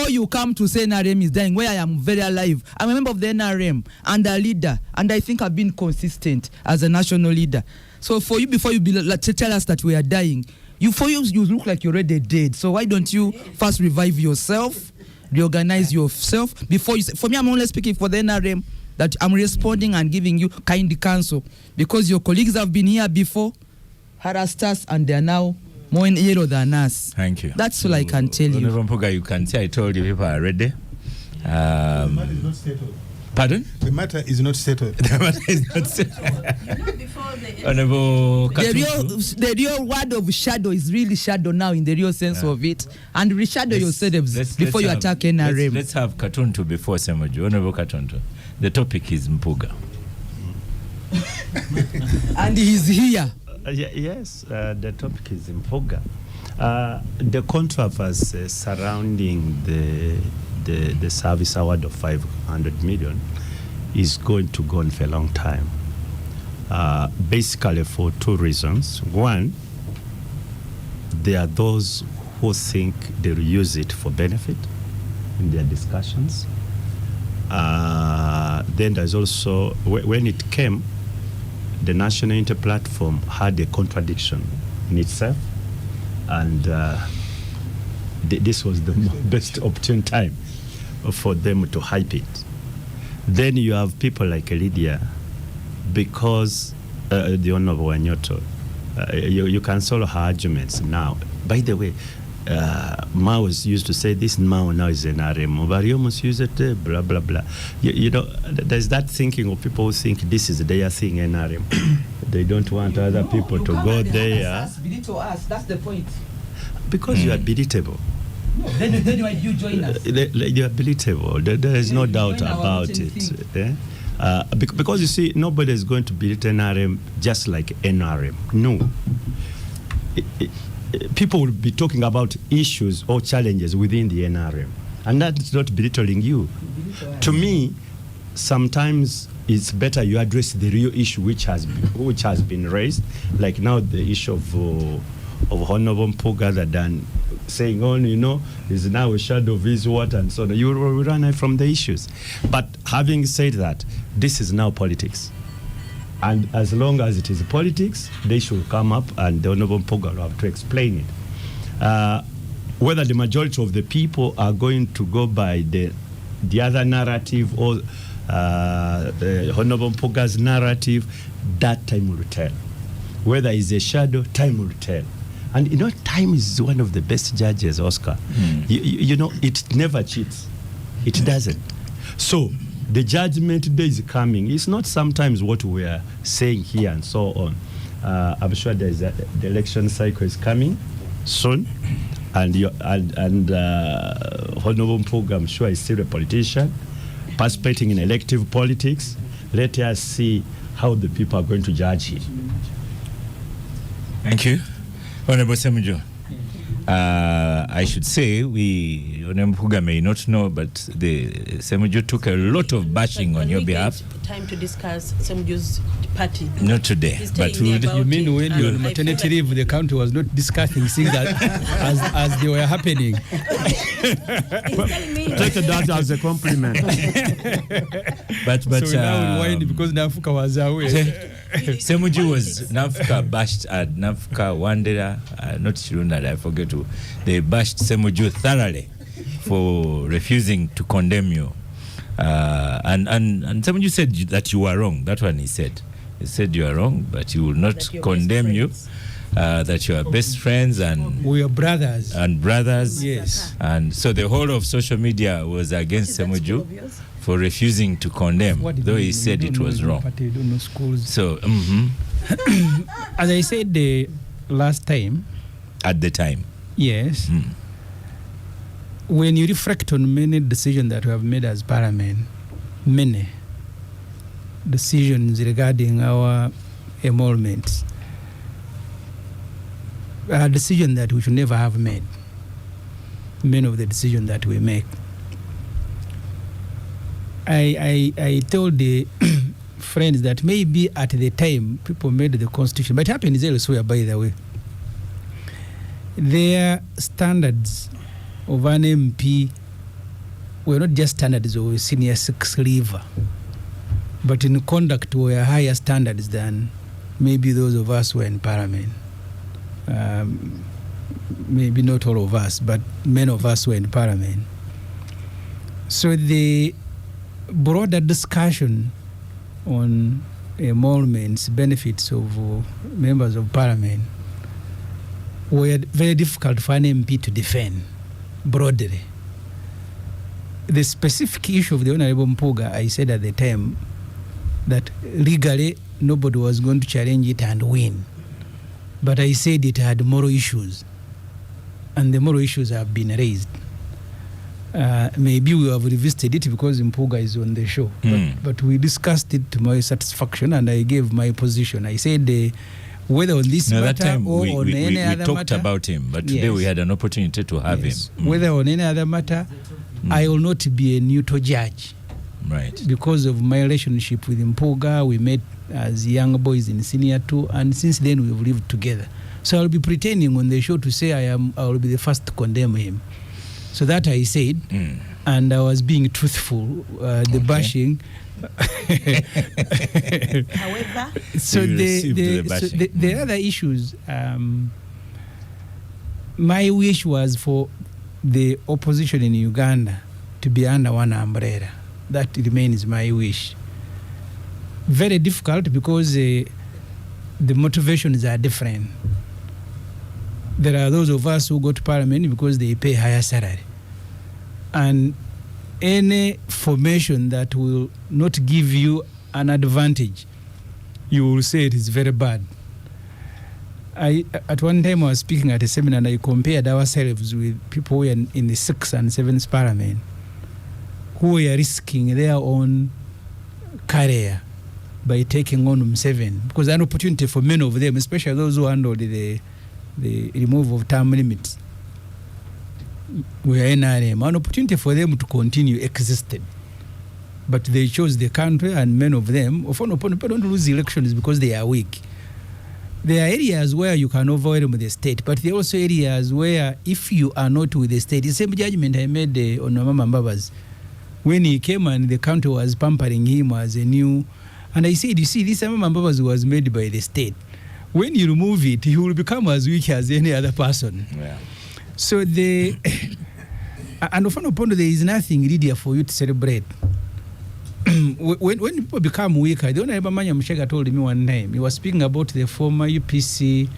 you come to say NRM is dying, where I am very alive. I'm a member of the NRM and a leader, and I think I've been consistent as a national leader. So for you, before you tell us that we are dying, you look like you're already dead. So why don't you first revive yourself, reorganize yourself before you say, for me, I'm only speaking for the NRM, that I'm responding and giving you kind counsel, because your colleagues have been here before, harassed us, and they are now more in yellow than us. Thank you. That's all I can tell you. Honorable Mpuuga, you can say I told you people are ready. The matter is not settled. Pardon? The matter is not settled. The matter is not settled. Honorable The real word of shadow is really shadow now in the real sense of it. And reshadow yourselves before you attack NRM. Let's have Katuntu before Semuju. Honorable Katuntu. The topic is Mpuuga. And he's here. Yes, the topic is Mpuuga. The controversy surrounding the service award of 500 million is going to go on for a long time. Basically for two reasons. One, there are those who think they'll use it for benefit in their discussions. Then there's also, when it came, the National Unity Platform had a contradiction in itself, and this was the best opportune time for them to hype it. Then you have people like Lydia, because the Honorable Wanyoto, you can solve her arguments now. By the way, Mao used to say this Mao now is NRM, but he almost use it, blah, blah, blah. You know, there's that thinking of people who think this is their thing, NRM. They don't want other people to go there. Belittle us, that's the point. Because you are belittable. No, then why do you join us? You are belittable. There is no doubt about it. Because you see, nobody is going to belittle NRM just like NRM. No. People will be talking about issues or challenges within the NRM, and that's not belittling you. To me, sometimes it's better you address the real issue which has been raised, like now the issue of Honorable Mpuuga, rather than saying, oh, you know, is now a shadow of his what and so on. You will run away from the issues. But having said that, this is now politics. And as long as it is politics, they should come up and the Honorable Mpuuga will have to explain it. Whether the majority of the people are going to go by the other narrative or Honorable Mpuuga's narrative, that time will tell. Whether it's a shadow, time will tell. And you know, time is one of the best judges, Oscar. You know, it never cheats. It doesn't. So the judgment day is coming. It's not sometimes what we are saying here and so on. I'm sure the election cycle is coming soon, and Honorable Mpuuga, I'm sure, is still a politician participating in elective politics. Let us see how the people are going to judge him. Thank you. Honorable Semuju. I should say, Honorable Mpuuga may not know, but the Semuju took a lot of bashing on your behalf. Time to discuss Semuju's party. Not today, but we would. You mean when you're on maternity leave, the county was not discussing things as they were happening? Take that as a compliment. but so now we wind because Nafuka was away. Semuju was Nafuka bashed at Nafuka Wandera, not Shirunda, I forget who. They bashed Semuju thoroughly for refusing to condemn you. And Semuju said that you were wrong. That one he said. He said you are wrong, but he will not condemn you. That you are best friends and we are brothers. And brothers. Yes. And so the whole of social media was against Semuju for refusing to condemn, though he said it was wrong. So, as I said the last time. At the time. Yes. When you reflect on many decisions that we have made as Parliament, many decisions regarding our emoluments, a decision that we should never have made. Many of the decisions that we make. I told the friends that maybe at the time people made the constitution, but it happens elsewhere, by the way. Their standards of an MP were not just standards of a senior six leaver, but in conduct were higher standards than maybe those of us who were in Parliament. Maybe not all of us, but many of us were in Parliament. So the broader discussion on emoluments, benefits of members of Parliament were very difficult for an MP to defend broadly. the specific issue of the Honorable Mpuuga, I said at the time that legally nobody was going to challenge it and win. But I said it had moral issues, and the moral issues have been raised. Maybe we have revisited it because Mpuuga is on the show, but we discussed it to my satisfaction, and I gave my position. I said whether on this matter that time or we on any other matter. We talked about him, but today we had an opportunity to have him. Whether on any other matter, I will not be a neutral judge. Right. Because of my relationship with Mpuuga, we met as young boys in senior 2, and since then we've lived together. So I'll be pretending on the show to say I will be the first to condemn him. So that I said, and I was being truthful. The bashing. However, so the other issues, my wish was for the opposition in Uganda to be under one umbrella. That remains my wish. Very difficult because the motivations are different. There are those of us who go to parliament because they pay higher salary. And any formation that will not give you an advantage, you will say it is very bad. At one time I was speaking at a seminar and I compared ourselves with people who were in the 6th and 7th parliament who were risking their own career by taking on Museveni, because an opportunity for many of them, especially those who handled the removal of term limits, were NRM, an opportunity for them to continue existed. But they chose the country, and many of them don't lose elections because they are weak. There are areas where you can overwhelm the state, but there are also areas where if you are not with the state, the same judgment I made on Mama Mbabazi when he came and the country was pampering him as a new, and I said, you see, this Mama Mbabazi was made by the state. When you remove it, he will become as weak as any other person. Yeah. So and there is nothing really for you to celebrate. When people become weaker, the Honorable Manya Mushega told me one time, he was speaking about the former UPC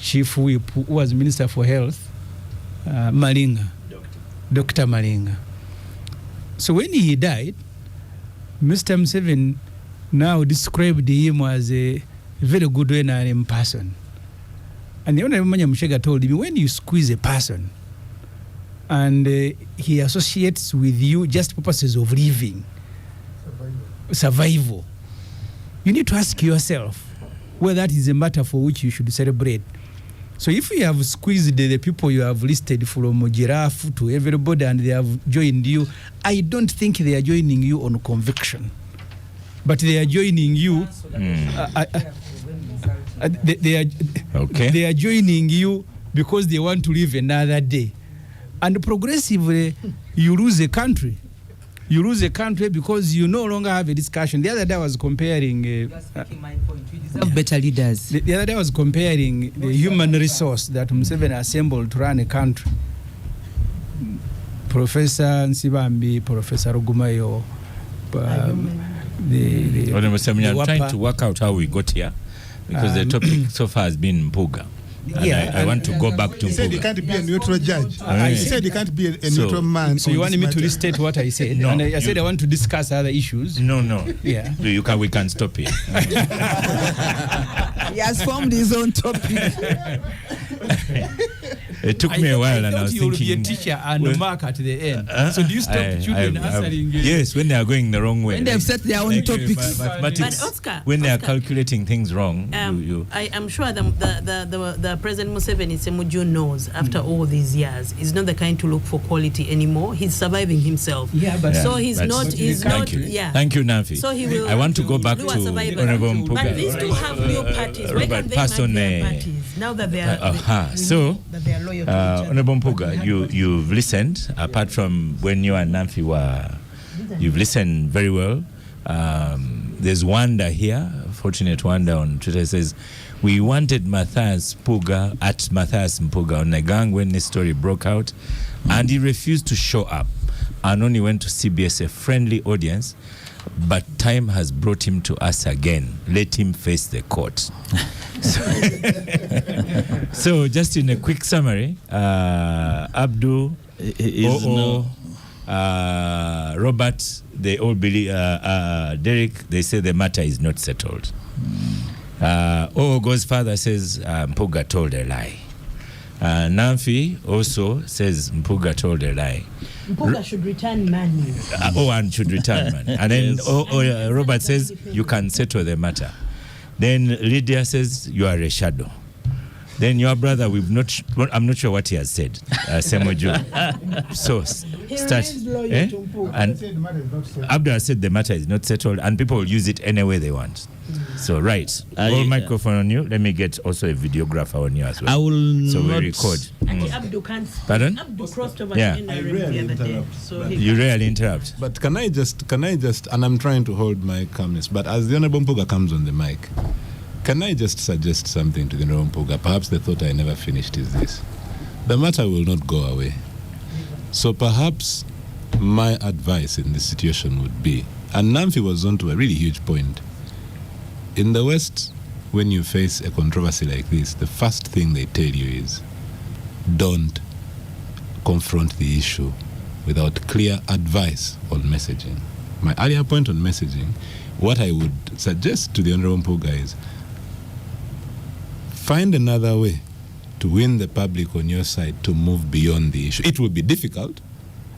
chief whip who was Minister for Health, Malinga, Dr. Malinga. So when he died, Mr. Museveni now described him as a very good NRM person. And the Honorable Manya Mushega told me, when you squeeze a person and he associates with you just purposes of living, survival, you need to ask yourself whether that is a matter for which you should celebrate. So if you have squeezed the people you have listed from giraffe to everybody and they have joined you, I don't think they are joining you on conviction, but they are joining you. They are joining you because they want to live another day, and progressively you lose a country. You lose a country because you no longer have a discussion. The other day I was comparing. You are speaking my point. We deserve better leaders. The other day I was comparing the human resource that Museveni assembled to run a country. Professor Nsibambi, Professor Ogumayo. I'm trying to work out how we got here, because the topic so far has been Mpuuga. I want to go back to Mpuuga. He said he can't be a neutral judge. He said he can't be a neutral man. So you wanted me to restate what I said? No, and I said I want to discuss other issues. No. Yeah. We can stop here. He has formed his own topic. It took me a while, and I was thinking. You will be a teacher and mark at the end. So do you stop children answering? Yes, when they are going the wrong way. When they have set their own topics. But Oscar, when they are calculating things wrong, I am sure the President Museveni Semuju knows after all these years, he's not the kind to look for quality anymore. He's surviving himself. Yeah, but so he's not. Thank you. Yeah. Thank you, Nafi. So he will. I want to go back to Honorable Mpuuga. But these two have new parties. Why can't they have their parties now that they are? So, that they are loyal to each Honorable Mpuuga, you've listened. Apart from when you and Nafi were, you've listened very well. There's Wanda here, fortunate Wanda on Twitter, says, we wanted Matthias Mpuuga on the gang when this story broke out, and he refused to show up and only went to CBS, a friendly audience, but time has brought him to us again. Let him face the court. So just in a quick summary, Abdul, Robert, they all believe, Derek, they say the matter is not settled. Ogo's father says Mpuuga told a lie. Namfi also says Mpuuga told a lie. Mpuuga should return money. And should return money. And then Robert says you can settle the matter. Then Lydia says you are a shadow. Then your brother, I'm not sure what he has said. Semoju. So start. And Abdul has said the matter is not settled, and people will use it any way they want. So right, all microphone on you. Let me get also a videographer on you as well. I will. So we record. Abdul can't. Pardon? Abdul crossed over Yeah. the NRM the other day. So You rarely interrupt. But can I just, and I'm trying to hold my calmness, but as the Honorable Mpuuga comes on the mic, can I just suggest something to the Honorable Mpuuga? Perhaps the thought I never finished is this. The matter will not go away. So perhaps my advice in this situation would be, and Namfi was on to a really huge point, in the West, when you face a controversy like this, the first thing they tell you is, don't confront the issue without clear advice on messaging. My earlier point on messaging, what I would suggest to the Honorable Mpuuga is, find another way to win the public on your side to move beyond the issue. It will be difficult,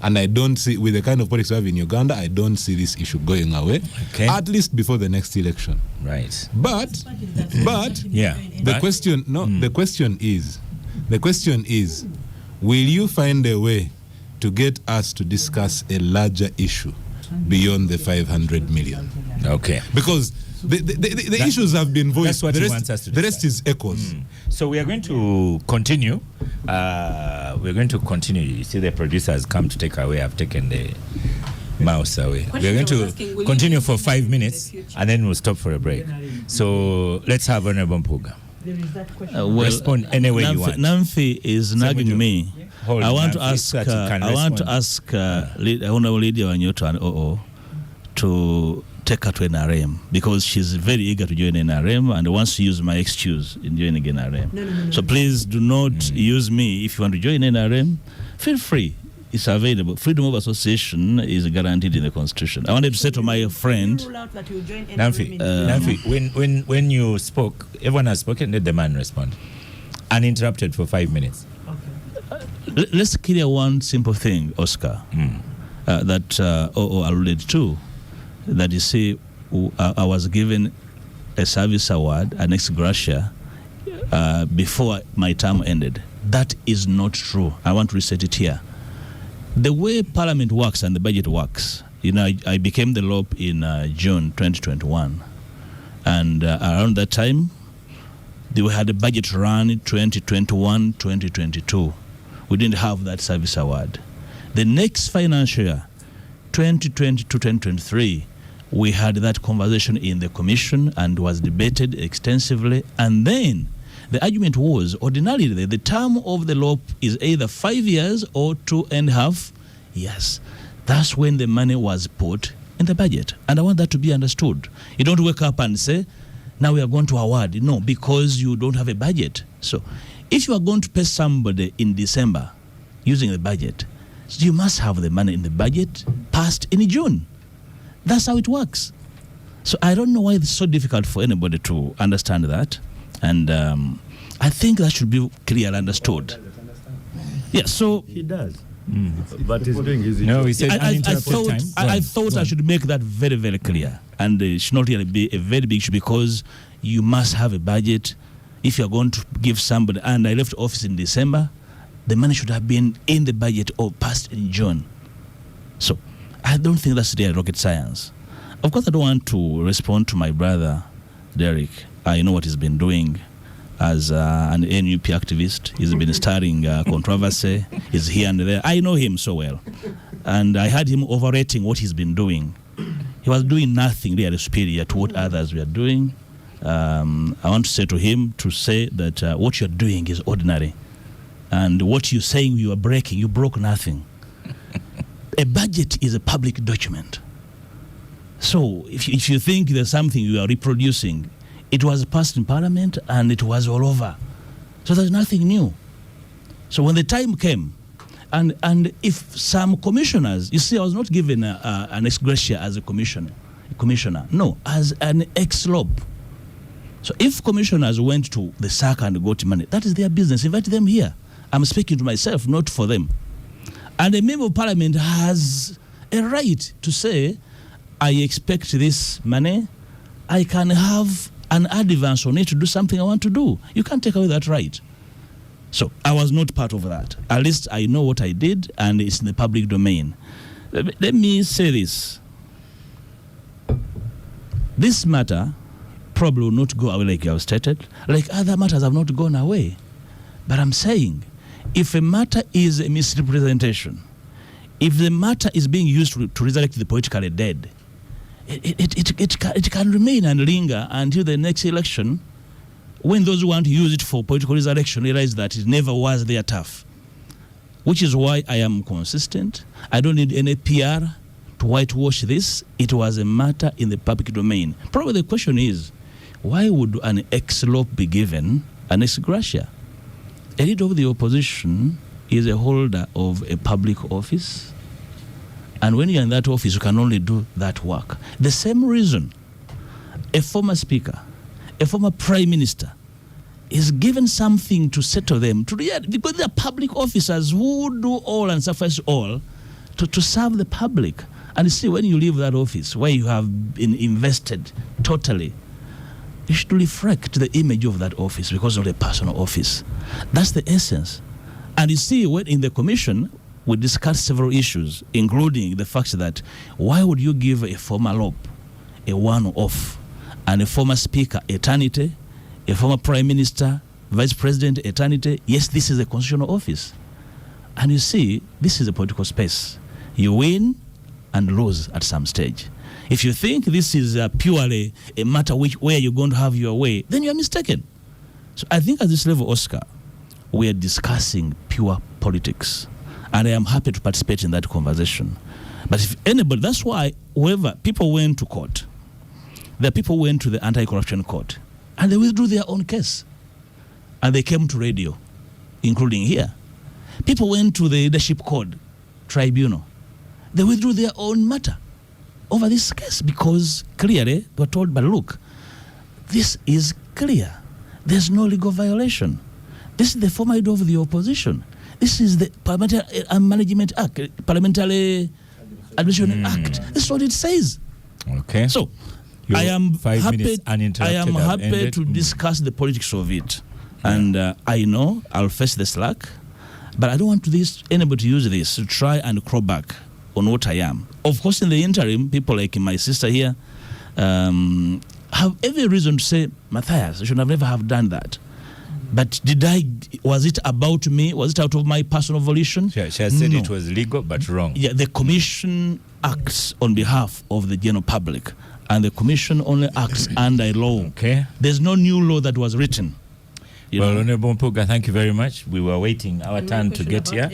and I don't see, with the kind of politics we have in Uganda, I don't see this issue going away, at least before the next election. Right. But yeah. The question is, will you find a way to get us to discuss a larger issue beyond the 500 million? Okay. Because the issues have been voiced. That's what he wants us to the rest is echoes. So we are going to continue. You see, the producer has come to take away. I've taken the mouse away. We are going to continue for 5 minutes, and then we'll stop for a break. So let's have Honorable Mpuuga. there is that question. Respond any way you want. Namfi is nagging me. I want to ask Honorable Lydia Wanyoto and OO to take her to NRM, because she's very eager to join NRM and wants to use my excuse in joining NRM. No. So please do not use me. If you want to join NRM, feel free. It's available. Freedom of association is guaranteed in the Constitution. I wanted to say to my friend, Namfi, when you spoke, everyone has spoken, let the man respond. Uninterrupted for 5 minutes. Okay. Let's clear one simple thing, Oscar, that OO alluded to. That you see, I was given a service award, an ex gratia, before my term ended. That is not true. I want to restate it here. The way Parliament works and the budget works, I became the LOP in June 2021. And around that time, they had a budget run 2021, 2022. We didn't have that service award. The next financial year, 2020 to 2023, we had that conversation in the commission and was debated extensively. And then the argument was, ordinarily, the term of the LOP is either 5 years or 2.5 years. That's when the money was put in the budget. And I want that to be understood. You don't wake up and say, now we are going to award. No, because you don't have a budget. So if you are going to pay somebody in December using the budget, you must have the money in the budget passed in June. That's how it works. So I don't know why it's so difficult for anybody to understand that. And I think that should be clearly understood. Yeah, so he does. But he's doing his No, he said I thought I should make that very, very clear. And it should not really be a very big issue, because you must have a budget. If you're going to give somebody, and I left office in December, the money should have been in the budget or passed in June. So I don't think that's really rocket science. Of course, I don't want to respond to my brother, Derek. I know what he's been doing as an NUP activist. He's been starting controversy. He's here and there. I know him so well. And I had him overrating what he's been doing. He was doing nothing really superior to what others were doing. I want to say to him that what you're doing is ordinary. And what you're saying you are breaking, you broke nothing. A budget is a public document. So if you think there's something you are reproducing, it was passed in Parliament and it was all over. So there's nothing new. So when the time came, And if some commissioners, you see, I was not given an ex gratia as a commissioner, no, as an ex-lop. So if commissioners went to the SAC and got money, that is their business. Invite them here. I'm speaking to myself, not for them. And a member of parliament has a right to say, I expect this money, I can have an advance on it to do something I want to do. You can't take away that right. So I was not part of that. At least I know what I did, and it's in the public domain. Let me say this. This matter probably will not go away like you have stated. Like other matters have not gone away. But I'm saying, if a matter is a misrepresentation, if the matter is being used to resurrect the politically dead, it can remain and linger until the next election, when those who want to use it for political resurrection realize that it never was their turf. Which is why I am consistent. I don't need any PR to whitewash this. It was a matter in the public domain. Probably the question is, why would an ex-lop be given an ex gratia? A leader of the opposition is a holder of a public office. And when you're in that office, you can only do that work. The same reason a former speaker, a former prime minister is given something to settle them, because they are public officers who do all and suffice all to serve the public. And you see, when you leave that office where you have been invested totally, you should reflect the image of that office because of the personal office. That's the essence. And you see, when in the commission, we discussed several issues, including the fact that why would you give a former lop a one-off and a former speaker eternity, a former prime minister, vice president eternity? Yes, this is a constitutional office. And you see, this is a political space. You win and lose at some stage. If you think this is purely a matter where you're going to have your way, then you're mistaken. So I think at this level, Oscar, we are discussing pure politics. And I am happy to participate in that conversation. But if anybody, that's why whoever, people went to court. The people went to the anti-corruption court and they withdrew their own case. And they came to radio, including here. People went to the leadership code tribunal. They withdrew their own matter over this case because clearly they were told, but look, this is clear. There's no legal violation. This is the former leader of the opposition. This is the Parliamentary Management Act, Parliamentary Administration Act. This is what it says. Okay. So I am happy to discuss the politics of it. And I know I'll face the slack, but I don't want anybody to use this to try and crawl back on what I am. Of course, in the interim, people like my sister here have every reason to say, Matthias, I should have never have done that. But was it about me? Was it out of my personal volition? She has said it was legal but wrong. Yeah, the commission acts on behalf of the general public, and the commission only acts under law. Okay. There's no new law that was written. Well, Honorable Mpuuga, thank you very much. We were waiting our turn to get here.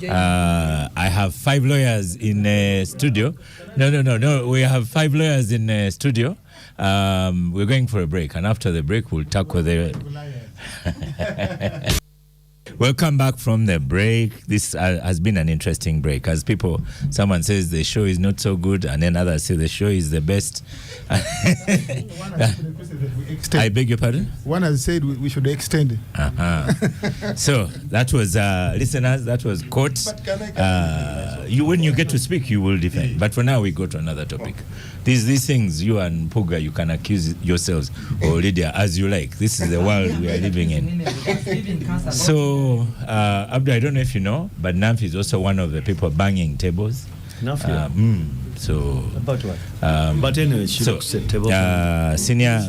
I have 5 lawyers in studio. No. We have 5 lawyers in studio. We're going for a break, and after the break, we'll tackle the... Welcome back from the break. This has been an interesting break. As someone says the show is not so good, and then others say the show is the best. I beg your pardon? One has said we should extend it. So that was listeners. That was court. When you get to speak, you will defend. But for now, we go to another topic. These things, you and Mpuuga, you can accuse yourselves or Lydia as you like. This is the world we are living in. So, Abdu, I don't know if you know, but Namfi is also one of the people banging tables. So about what? But anyway, she looks at table. Senior,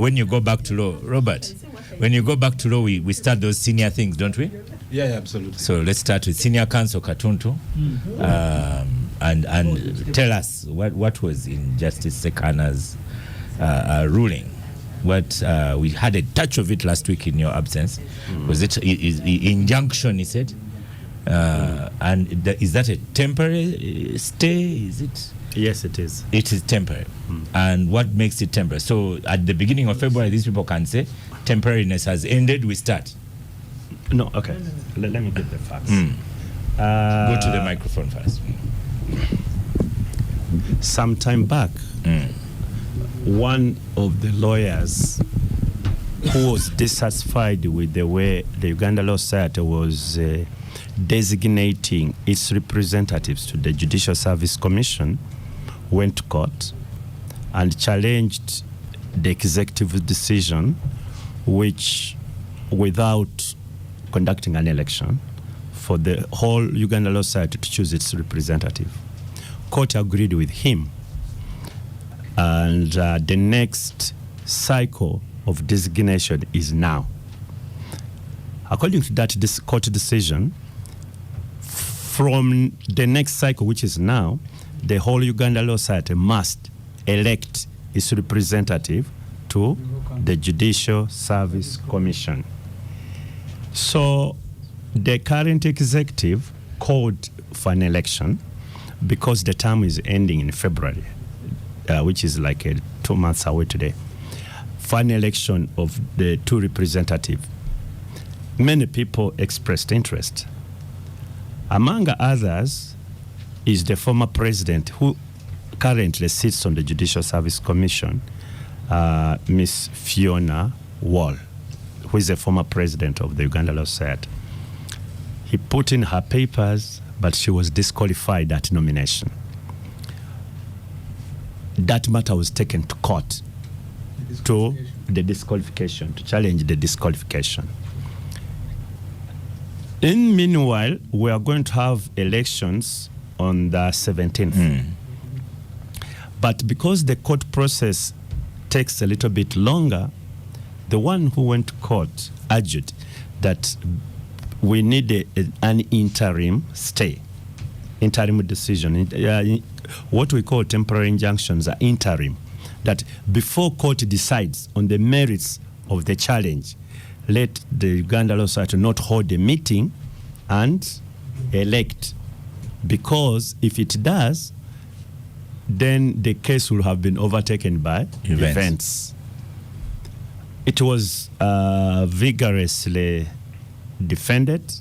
when you go back to law, Robert, when you go back to law, we start those senior things, don't we? Yeah, absolutely. So let's start with Senior Counsel Katuntu, and tell us what was in Justice Sekana's ruling. We had a touch of it last week in your absence. Was it injunction? He said. And is that a temporary stay? Is it? Yes, it is. It is temporary. And what makes it temporary? So at the beginning of February, these people can say temporariness has ended. We start. No, okay. Let me get the facts. Go to the microphone first. Some time back, one of the lawyers who was dissatisfied with the way the Uganda Law Society was designating its representatives to the Judicial Service Commission went to court and challenged the executive decision, which, without conducting an election, for the whole Uganda Law Society to choose its representative. Court agreed with him, and the next cycle of designation is now. According to that court decision, from the next cycle, which is now, the whole Uganda Law Society must elect its representative to the Judicial Service Commission. So the current executive called for an election because the term is ending in February, which is like 2 months away today, for an election of the two representatives. Many people expressed interest. Among others is the former president who currently sits on the Judicial Service Commission, Miss Fiona Wall, who is the former president of the Uganda Law Society. He put in her papers, but she was disqualified at nomination. That matter was taken to court to the disqualification, to challenge the disqualification. In meanwhile, we are going to have elections on the 17th. But because the court process takes a little bit longer, the one who went to court argued that we need an interim stay, interim decision. What we call temporary injunctions are interim, that before court decides on the merits of the challenge, let the Uganda Law Society not hold a meeting and elect. Because if it does, then the case will have been overtaken by events. It was vigorously defended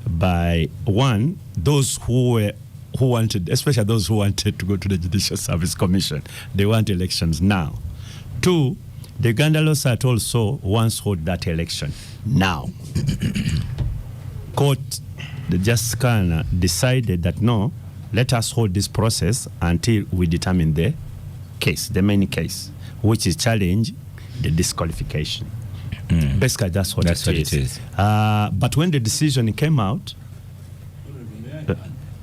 by those who wanted, especially those who wanted to go to the Judicial Service Commission. They want elections now. 2, the Uganda Law Society also wants to hold that election now. Court, the Justice Kana decided that no, let us hold this process until we determine the case, the main case, which is challenge the disqualification. Basically, that's what it is. But when the decision came out,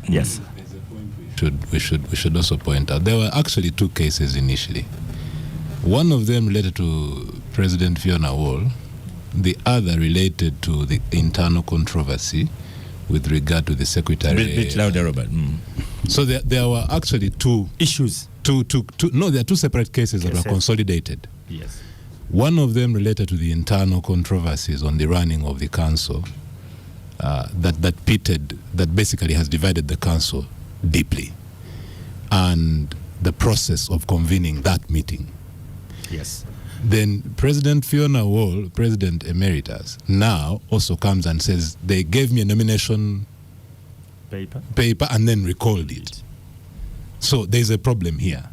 yes. We should also point out there were actually 2 cases initially. One of them related to President Fiona Wall, the other related to the internal controversy with regard to the secretary. Bit louder, Robert. So there were actually 2 issues. No, there are 2 separate cases that were consolidated. Yes. One of them related to the internal controversies on the running of the council that basically has divided the council deeply, and the process of convening that meeting. Yes. Then President Fiona Wall, President Emeritus, now also comes and says they gave me a nomination paper and then recalled it. So there's a problem here.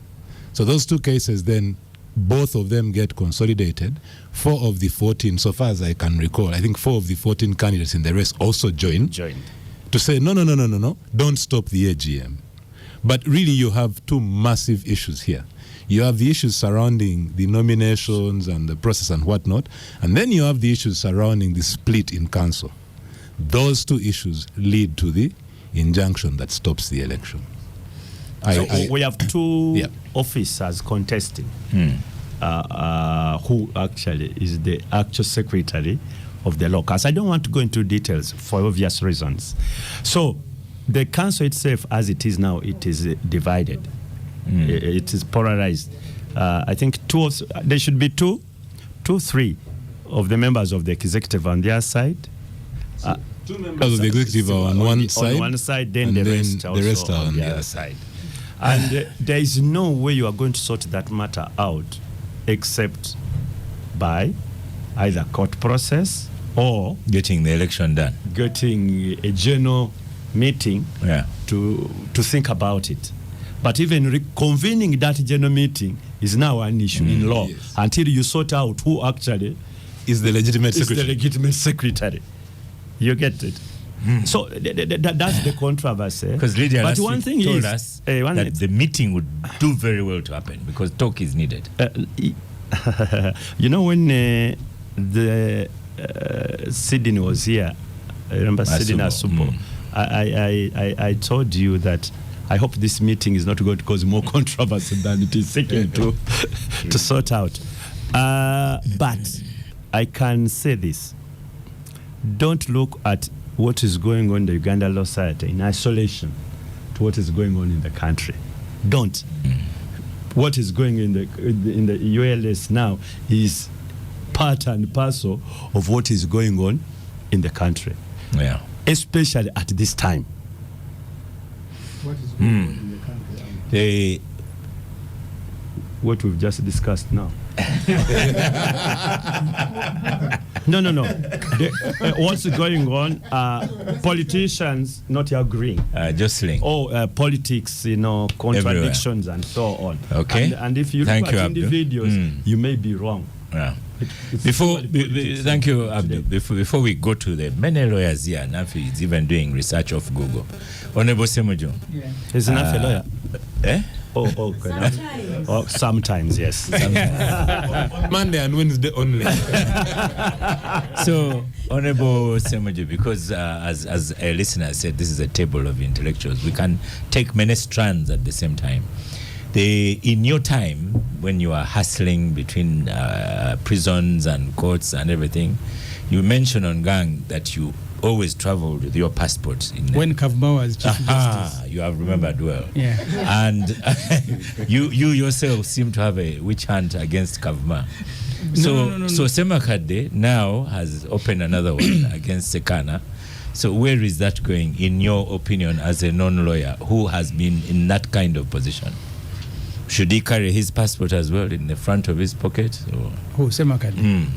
So those 2 cases then, both of them get consolidated. 4 of the 14, so far as I can recall, I think 4 of the 14 candidates in the race also joined to say, no, don't stop the AGM. But really you have 2 massive issues here. You have the issues surrounding the nominations and the process and whatnot, and then you have the issues surrounding the split in council. Those 2 issues lead to the injunction that stops the election. We have 2 officers contesting, who actually is the actual secretary of the law council. I don't want to go into details for obvious reasons. So the council itself, as it is now, it is divided. It is polarized. I think there should be 3 of the members of the executive on their side. 2 members of the executive are on one side, then the rest are on the other side. And there is no way you are going to sort that matter out except by either court process or getting the election done, getting a general meeting to think about it. But even convening that general meeting is now an issue in law until you sort out who actually is the legitimate secretary. You get it? So that's the controversy. Because Lydia but last one week thing told is, us that the meeting would do very well to happen because talk is needed. You know, when the Sydney was here, I remember Sydney Asubo. I told you that I hope this meeting is not going to cause more controversy than it is seeking to sort out. But I can say this. Don't look at what is going on in the Uganda Law Society in isolation to what is going on in the country. Don't. What is going in the ULS now is part and parcel of what is going on in the country. Yeah. Especially at this time. What is going on in the country? What we've just discussed now. No. What's going on? Politicians not agreeing. Jostling. Politics, contradictions everywhere. And so on. Okay. And if you look at individuals, you may be wrong. Yeah. Thank you, Abdul. Before we go to the many lawyers here, Nafi is even doing research off Google. Honorable Semujo. Yeah. Is Nafi a lawyer? Eh? Sometimes, yes. On Monday and Wednesday only. So, Honorable Semujo, because as a listener said, this is a table of intellectuals. We can take many strands at the same time. In your time, when you are hustling between prisons and courts and everything, you mentioned on Gang that you always traveled with your passport. When Kavuma was Chief Justice. You have remembered well. Yeah. And you yourself seem to have a witch hunt against Kavuma. So Semakade now has opened another one against Sekana. So where is that going, in your opinion, as a non-lawyer who has been in that kind of position? Should he carry his passport as well in the front of his pocket? Or? Who, Semakade?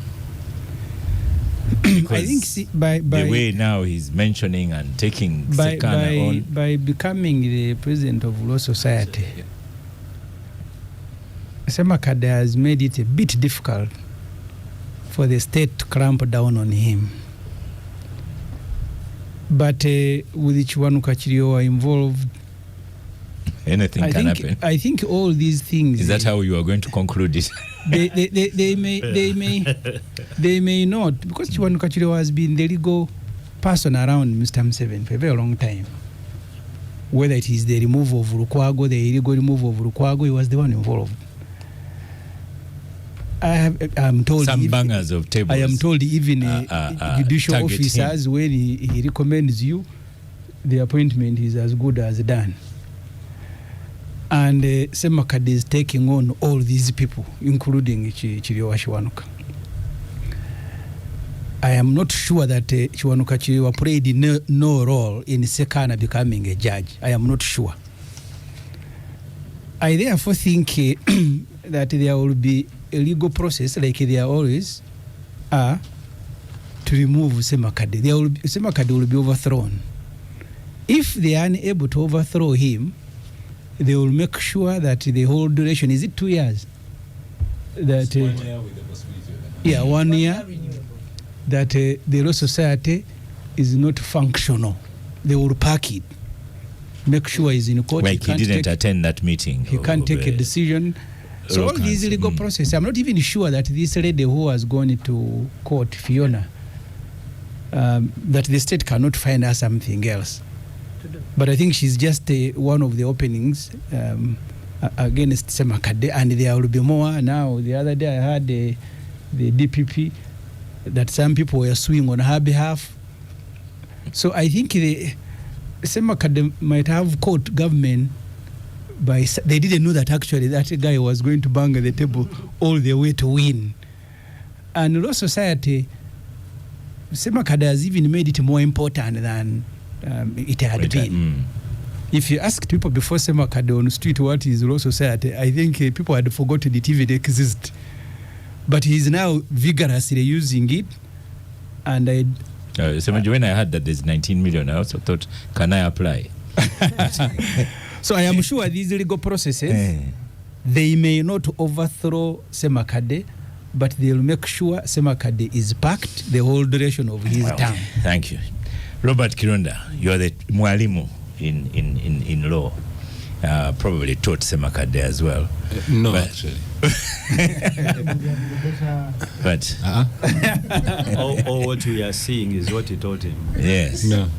I think by the way now he's mentioning and taking Sekana on. By becoming the president of Law Society, Semakade has made it a bit difficult for the state to clamp down on him. But with Chiwanuka Chiriowa involved, anything can happen. I think all these things. Is that how you are going to conclude it? They may not, because Chiwanuka Chiriowa has been the legal person around Mr. Museveni for a very long time. Whether it is the removal of Lukwago, the illegal removal of Lukwago, he was the one involved. I'm told some bangers of tables. I am told even judicial officers, when he recommends you, the appointment is as good as done. And Semakade is taking on all these people, including Chiriowa Chiwanuka. I am not sure that Chiwanuka Chiriowa played no role in Sekana becoming a judge. I am not sure. I therefore think that there will be a legal process, like there always are, to remove Semakade. Semakade will be overthrown. If they are unable to overthrow him, they will make sure that the whole duration, is it 2 years? That 1 year with the possibility of 1 year. That the Law Society is not functional. They will pack it. Make sure he's in court. Like he didn't attend that meeting. He can't take a decision. So all these legal process, I'm not even sure that this lady who has gone to court, Fiona, that the state cannot find her something else. But I think she's just one of the openings against Semakade, and there will be more now. The other day I heard the DPP that some people were suing on her behalf. So I think Semakade might have caught government by, they didn't know that actually that guy was going to bang the table all the way to win. And Law Society, Semakade has even made it more important than it had been. If you asked people before Semakade on the street what is Law Society, I think people had forgotten it even exists. But he's now vigorously using it And so when I heard that there's 19 million, I also thought, can I apply? So I am sure these legal processes, they may not overthrow Semakade, but they'll make sure Semakade is packed the whole duration of his term. Thank you. Robert Kirunda, you're the mwalimu in law. Probably taught Semakade as well. No, but, actually. But all what we are seeing is what he taught him. yes. No.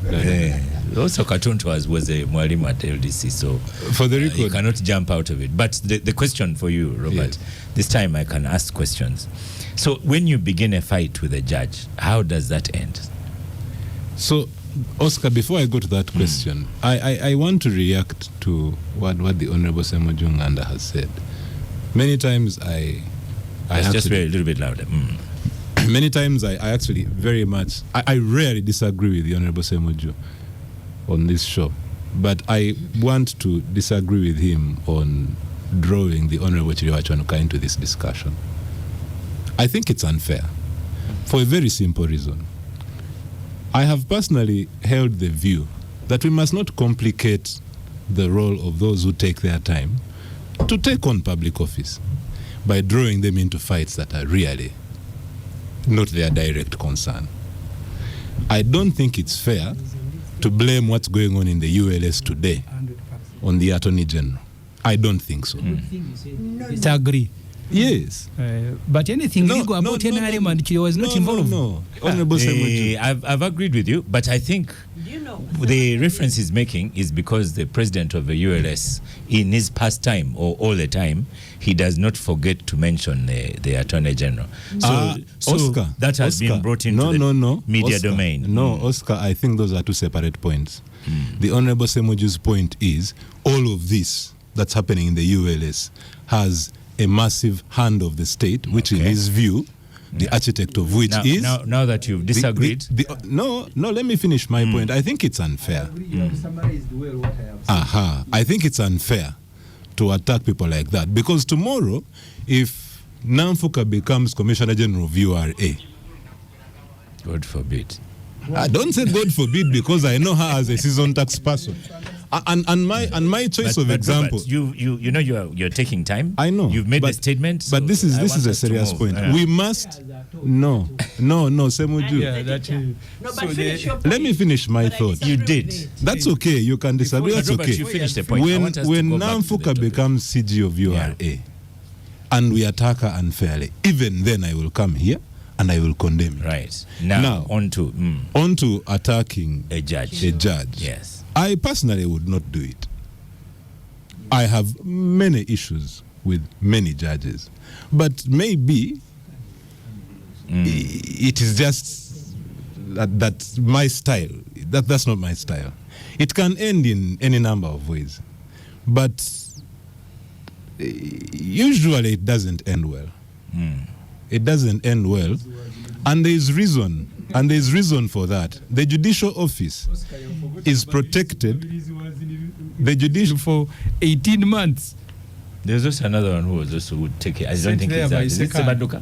Also, Katuntu was a mwalimu at LDC, so For the record, you cannot jump out of it. But the question for you, Robert, this time I can ask questions. So when you begin a fight with a judge, how does that end? So, Oscar, before I go to that question, I want to react to what the Honorable Semujju Nganda has said. Many times I just a little bit louder. Many times I actually I rarely disagree with the Honorable Semujju on this show, but I want to disagree with him on drawing the Honorable Chiriwa Chwanuka into this discussion. I think it's unfair for a very simple reason. I have personally held the view that we must not complicate the role of those who take their time to take on public office by drawing them into fights that are really not their direct concern. I don't think it's fair to blame what's going on in the ULS today on the Attorney General. I don't think so. I agree. Yes. But anything legal about NRM and Chile was not involved. No. Honorable Semujju. I've agreed with you, but I think the reference he's making is because the president of the ULS, in his past time or all the time, he does not forget to mention the Attorney General. So Oscar, that has been brought into the media Oscar, domain. No, Oscar, I think those are two separate points. The Honorable Semujju's point is all of this that's happening in the ULS has a massive hand of the state, which in his view, the architect of which is... Now that you've disagreed... No, let me finish my point. I think it's unfair. I think it's unfair to attack people like that. Because tomorrow, if Namfuka becomes Commissioner General of URA... God forbid. I don't say God forbid because I know her as a seasoned tax person. And my choice of example. Robert, you know you're taking time. I know. You've made a statement. But this is a serious point. We must Semujju. Let me finish my thought. You did. That's okay. You can disagree. That's Robert, okay. you finished the point. When Namfuka becomes CG of URA and we attack her unfairly, even then I will come here and I will condemn it. Right. Now on to attacking a judge. Yes. I personally would not do it. I have many issues with many judges, but maybe it is just that's my style. That's not my style. It can end in any number of ways, but usually it doesn't end well. It doesn't end well, and there is reason. And there's reason for that. The judicial office is protected. The judicial for 18 months. There's also another one who was also would take it. I don't think it's that. Is it Sebaduka?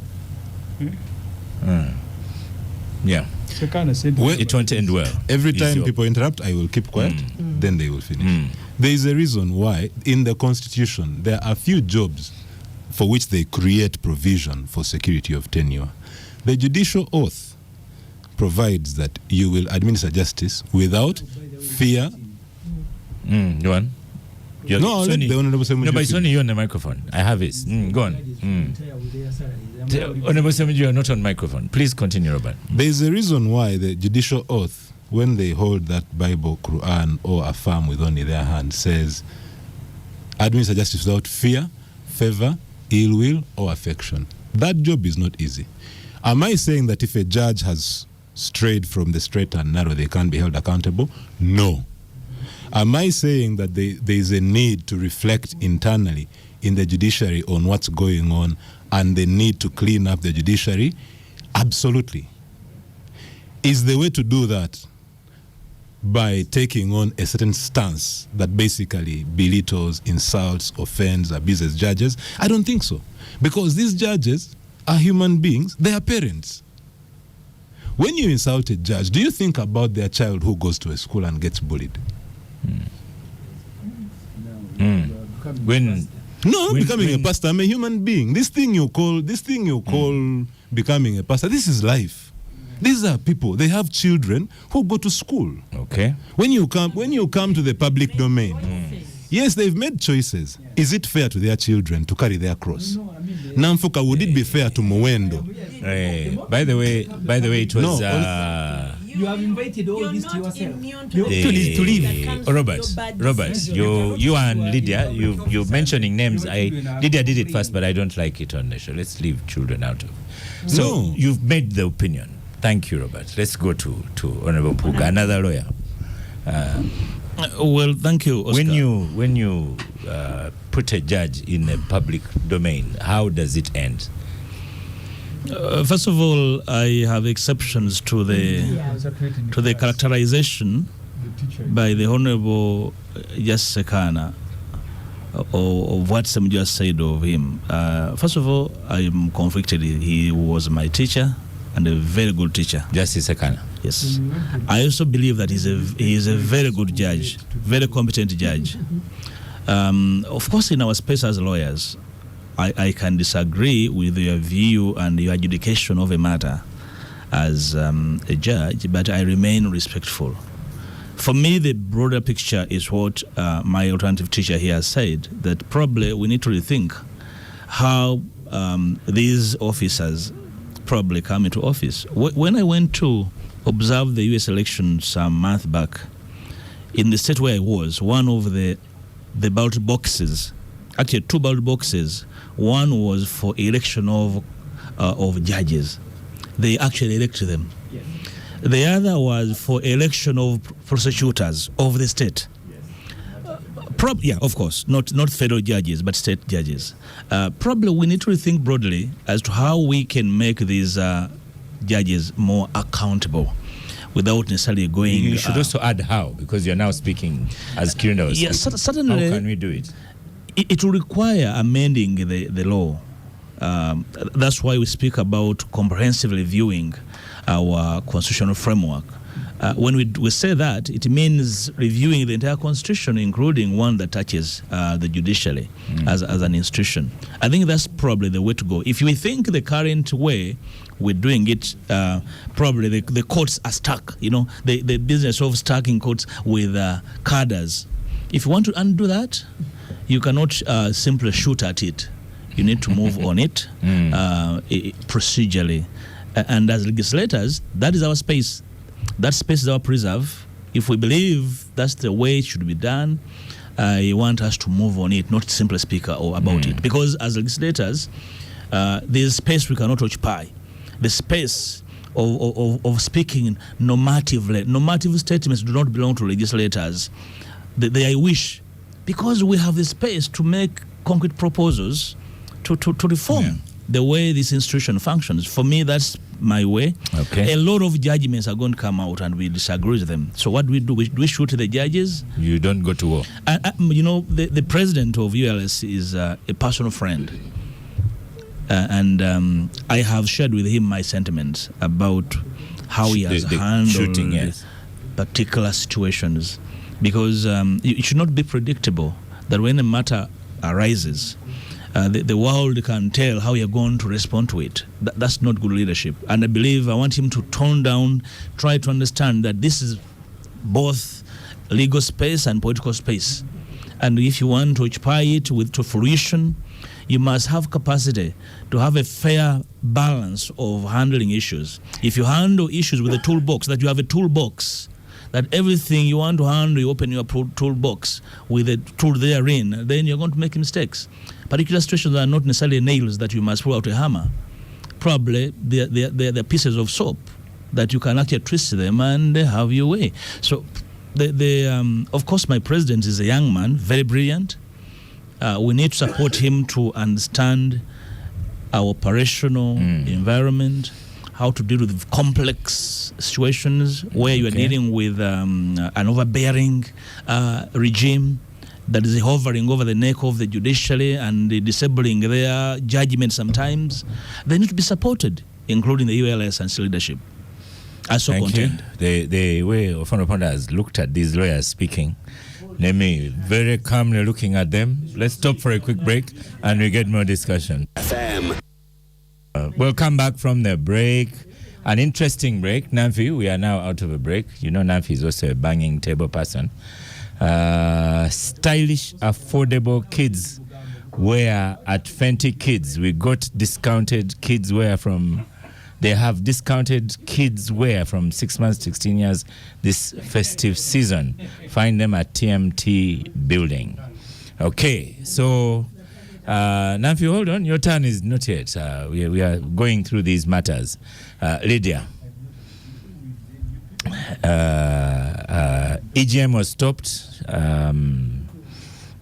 Yeah. It won't end well. Every time people interrupt, I will keep quiet. Then they will finish. There is a reason why in the Constitution there are few jobs for which they create provision for security of tenure. The judicial oath provides that you will administer justice without fear. Go on. No, let the Honorable Semujju. No, but it's only you on the microphone. I have it. Go on. Honorable Semujju, you are not on microphone. Please continue, Robert. There is a reason why the judicial oath, when they hold that Bible, Quran, or affirm with only their hand, says, administer justice without fear, favor, ill will, or affection. That job is not easy. Am I saying that if a judge has strayed from the straight and narrow, they can't be held accountable? No. Am I saying that there is a need to reflect internally in the judiciary on what's going on and the need to clean up the judiciary? Absolutely. Is the way to do that by taking on a certain stance that basically belittles, insults, offends, abuses judges? I don't think so. Because these judges are human beings. They are parents. When you insult a judge, do you think about their child who goes to a school and gets bullied? When becoming a pastor, I'm a human being. This thing you call becoming a pastor, this is life. These are people. They have children who go to school. Okay. When you come to the public domain, yes, they've made choices. Is it fair to their children to carry their cross? Namfuka, would it be fair to Mwendo? By the way, it was. You have invited all this to yourself. To leave. Robert, you and Lydia, you're mentioning names. Lydia did it first, but I don't like it on the show. Let's leave children out of. So you've made the opinion. Thank you, Robert. Let's go to Honorable Mpuuga, another lawyer. Well, thank you, Oscar. When you put a judge in a public domain, how does it end? First of all, I have exceptions to the characterization by the Honorable Justice Sekana of what Sem just said of him. First of all, I am conflicted. He was my teacher and a very good teacher. Justice Sekana. Yes. I also believe that he is a very good judge, very competent judge. Of course, in our space as lawyers, I can disagree with your view and your adjudication of a matter as a judge, but I remain respectful. For me, the broader picture is what my alternative teacher here has said, that probably we need to rethink how these officers probably come into office. When I went to observe the US election some month back, in the state where I was, one of the ballot boxes, actually two ballot boxes, one was for election of judges. They actually elected them. Yes. The other was for election of prosecutors of the state. Yes. Of course, not federal judges, but state judges. Probably we need to rethink broadly as to how we can make these judges more accountable without necessarily going... You should also add how, because you're now speaking as Kirunda was speaking. Yes, certainly. How can we do it? It will require amending the law. That's why we speak about comprehensively reviewing our constitutional framework. When we say that, it means reviewing the entire constitution, including one that touches the judiciary as an institution. I think that's probably the way to go. If we think the current way we're doing it, probably the courts are stuck. The business of stacking courts with cadres. If you want to undo that, you cannot simply shoot at it. You need to move on it procedurally. And as legislators, that is our space. That space is our preserve. If we believe that's the way it should be done, I want us to move on it, not simply speak about it. Because as legislators, there's space we cannot occupy. The space of speaking normatively. Normative statements do not belong to legislators. They I wish, because we have the space to make concrete proposals to reform the way this institution functions. For me, that's my way. Okay. A lot of judgments are going to come out and we disagree with them. So what do? We shoot the judges? You don't go to war. The president of ULS is a personal friend. And I have shared with him my sentiments about how he has handled shooting, particular situations. Because it should not be predictable that when a matter arises, the world can tell how you're going to respond to it. That's not good leadership. And I want him to tone down, try to understand that this is both legal space and political space. And if you want to occupy it to fruition, you must have capacity to have a fair balance of handling issues. If you handle issues with a toolbox, that you have a toolbox, that everything you want to handle, you open your toolbox with a tool therein, then you're going to make mistakes. Particular situations are not necessarily nails that you must pull out a hammer. Probably they're pieces of soap that you can actually twist them and have your way. So, of course, my president is a young man, very brilliant. We need to support him to understand our operational environment, how to deal with complex situations where you are dealing with an overbearing regime that is hovering over the neck of the judiciary and disabling their judgment sometimes. They need to be supported, including the ULS and its leadership. I so Thank you. contend. The way Ofonoponda has looked at these lawyers speaking, let me very calmly looking at them. Let's stop for a quick break and we get more discussion. We'll come back from the break. An interesting break. Namfi, we are now out of a break. You know, Namfi is also a banging table person. Stylish, affordable kids wear at Fenty Kids. We got discounted kids wear from... They have discounted kids wear from 6 months to 16 years this festive season. Find them at TMT Building. Okay, so Namfi, hold on. Your turn is not yet. We are going through these matters. Lydia, EGM was stopped.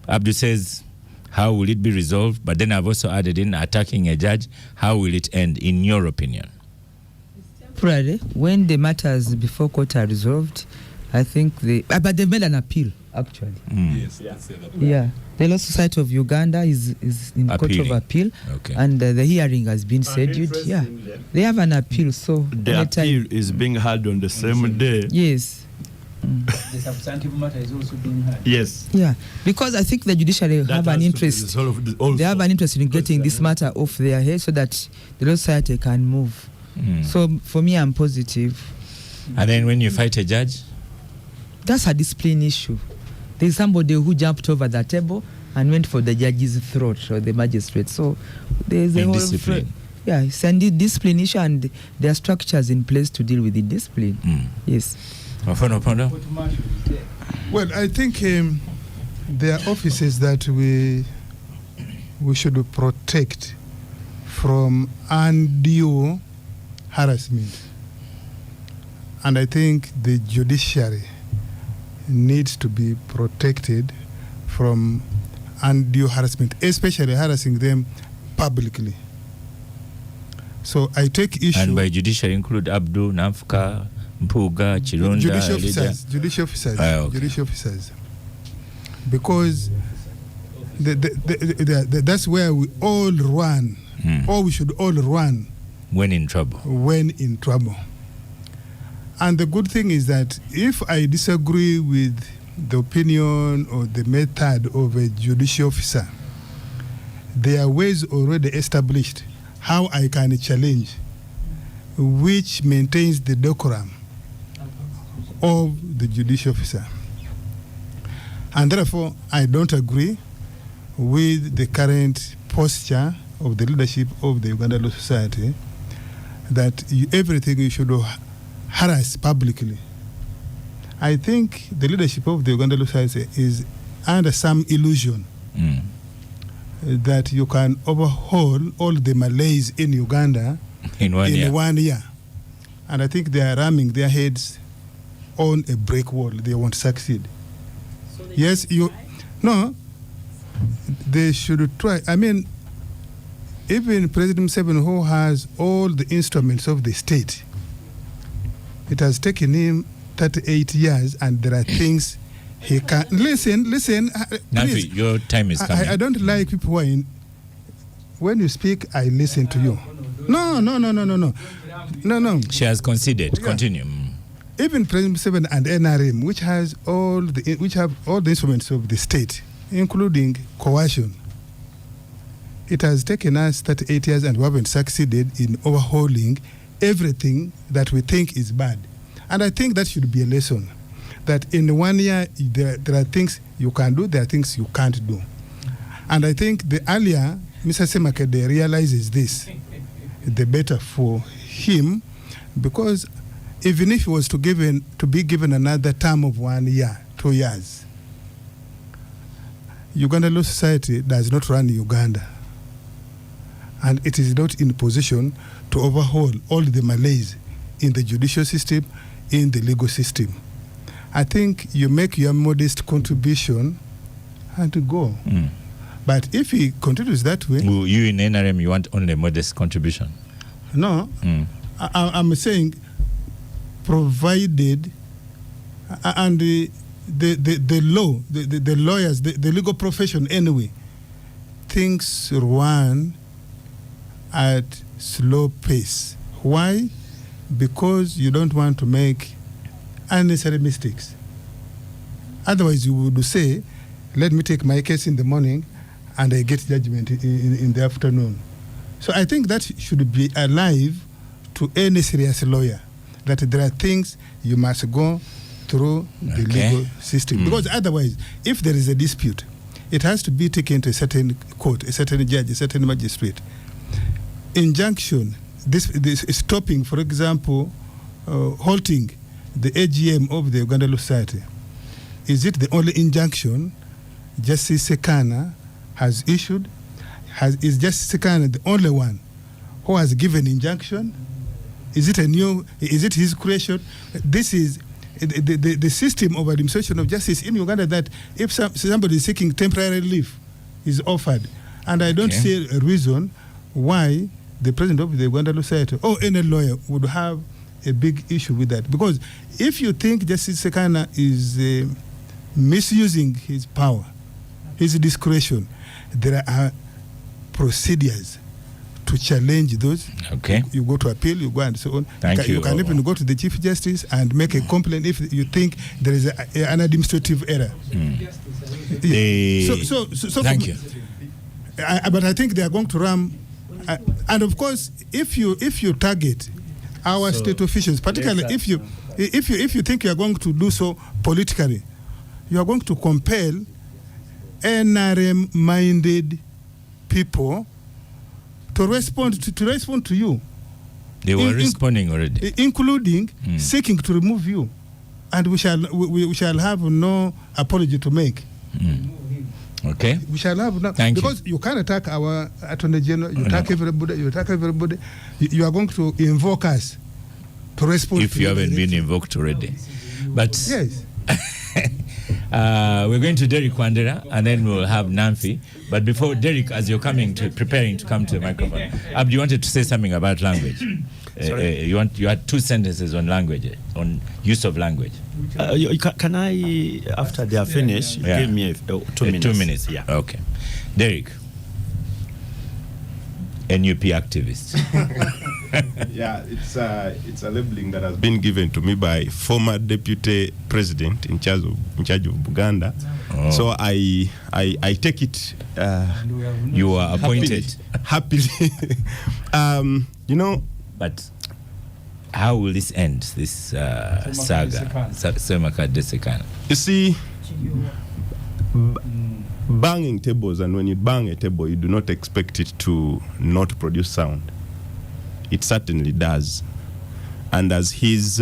Abdu says, how will it be resolved? But then I've also added in attacking a judge. How will it end, in your opinion? Temporary, when the matters before court are resolved, I think but they made an appeal, actually. Yes. Yeah. The Law Society of Uganda is in court of appeal, Okay. and the hearing has been scheduled. Yeah, they have an appeal, so The appeal is being held on the same day. yes, The substantive matter is also being heard. Yes. yeah, because I think the judiciary That have has an to be interest. resolved also. They have an interest in getting this matter off their head so that the Law Society can move. So for me, I'm positive. And then when you fight a judge? That's a discipline issue. There's somebody who jumped over the table and went for the judge's throat or the magistrate. So there's a whole Indiscipline. yeah, it's a discipline issue, and there are structures in place to deal with the discipline. Yes. Ofonoponda? Well, I think there are offices that we should protect from undue harassment. And I think the judiciary needs to be protected from undue harassment, especially harassing them publicly. So I take issue... And by judiciary include Abdu, Namfuka, Mpuuga, Chirunda, judicial Lydia? officers, judicial officers, Okay. judicial officers. Because that's where we all run, or we should all run When in trouble. when in trouble. And the good thing is that if I disagree with the opinion or the method of a judicial officer, there are ways already established how I can challenge, which maintains the decorum of the judicial officer. And therefore, I don't agree with the current posture of the leadership of the Uganda Law Society that everything you should harass publicly. I think the leadership of the Uganda Law Society is under some illusion that you can overhaul all the Malays in Uganda In 1 year. 1 year. And I think they are ramming their heads on a brick wall. They won't succeed. Yes, no, they should try. I mean, even President Museveni, who has all the instruments of the state, it has taken him 38 years, and there are things he can... Listen, Namfi, please. your time is coming. I don't like people who are in... When you speak, I listen to you. No. She has conceded. Yeah. Continue. Even President Museveni and NRM, which have all the instruments of the state, including coercion, it has taken us 38 years and we haven't succeeded in overhauling everything that we think is bad. And I think that should be a lesson, that in 1 year there are things you can do, there are things you can't do. And I think the earlier Mr. Semakede realizes this, the better for him, because even if he was to be given another term of 1 year, 2 years, Uganda Law Society does not run Uganda. And it is not in position to overhaul all the Malays in the judicial system, in the legal system. I think you make your modest contribution and go. But if he continues that way... Well, you in NRM, you want only modest contribution? No. I'm saying provided, and the law, the lawyers, the legal profession anyway, things run at slow pace. Why? because you don't want to make unnecessary mistakes. Otherwise, you would say, let me take my case in the morning and I get judgment in the afternoon. So I think that should be alive to any serious lawyer, that there are things you must go through the legal system. Because otherwise, if there is a dispute, it has to be taken to a certain court, a certain judge, a certain magistrate. Injunction, this stopping, for example, halting the AGM of the Uganda Law Society. Is it the only injunction Justice Sekana has issued? Is Justice Sekana the only one who has given injunction? Is it his creation? This is the system of administration of justice in Uganda, that if somebody is seeking temporary relief is offered. And I don't see a reason why the president of the Uganda Law Society or any lawyer would have a big issue with that. Because if you think Justice Sekana is misusing his power, his discretion, there are procedures to challenge those. You go to appeal, you go and so on. You can even go to the Chief Justice and make a complaint if you think there is an administrative error. Thank you. But I think they are going to ram. And of course, if you target our state officials, particularly if you think you are going to do so politically, you are going to compel NRM-minded people to respond to you. They were responding already, including seeking to remove you, and we shall have no apology to make. Okay. We shall have no, because you can't attack our Attorney General. You attack everybody. You are going to invoke us to respond. If you haven't been invoked already, but yes. We're going to Derek Wandera, and then we'll have Namfi. But before Derek, as you're preparing to come to the microphone, Abdi, you wanted to say something about language. You had 2 sentences on language, on use of language. Can I, after they are finished, give me 2 minutes? 2 minutes. Yeah. Okay. Derek, NUP activist. Yeah, it's a labeling that has been given to me by former deputy president in charge of Uganda. Oh. So I take it. You are appointed happily. But how will this end? This saga, Semakade Sekana. You see, banging tables, and when you bang a table, you do not expect it to not produce sound. It certainly does. And as his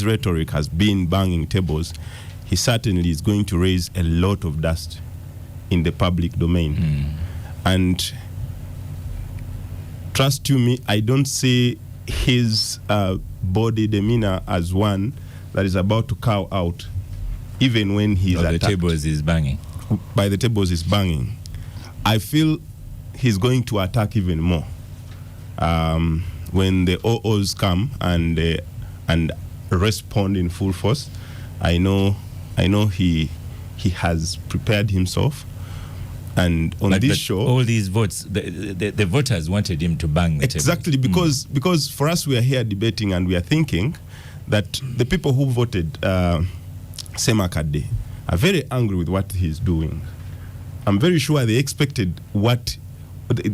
rhetoric has been banging tables, he certainly is going to raise a lot of dust in the public domain. And trust you me, I don't see his body demeanor as one that is about to cow out, even when he's attacked. The tables is banging. By the tables is banging. I feel he's going to attack even more. When the OOs come and respond in full force, I know he has prepared himself. And on this show, all these votes, the voters wanted him to bang the exactly table. because for us, we are here debating and we are thinking that the people who voted Semakade are very angry with what he's doing. I'm very sure they expected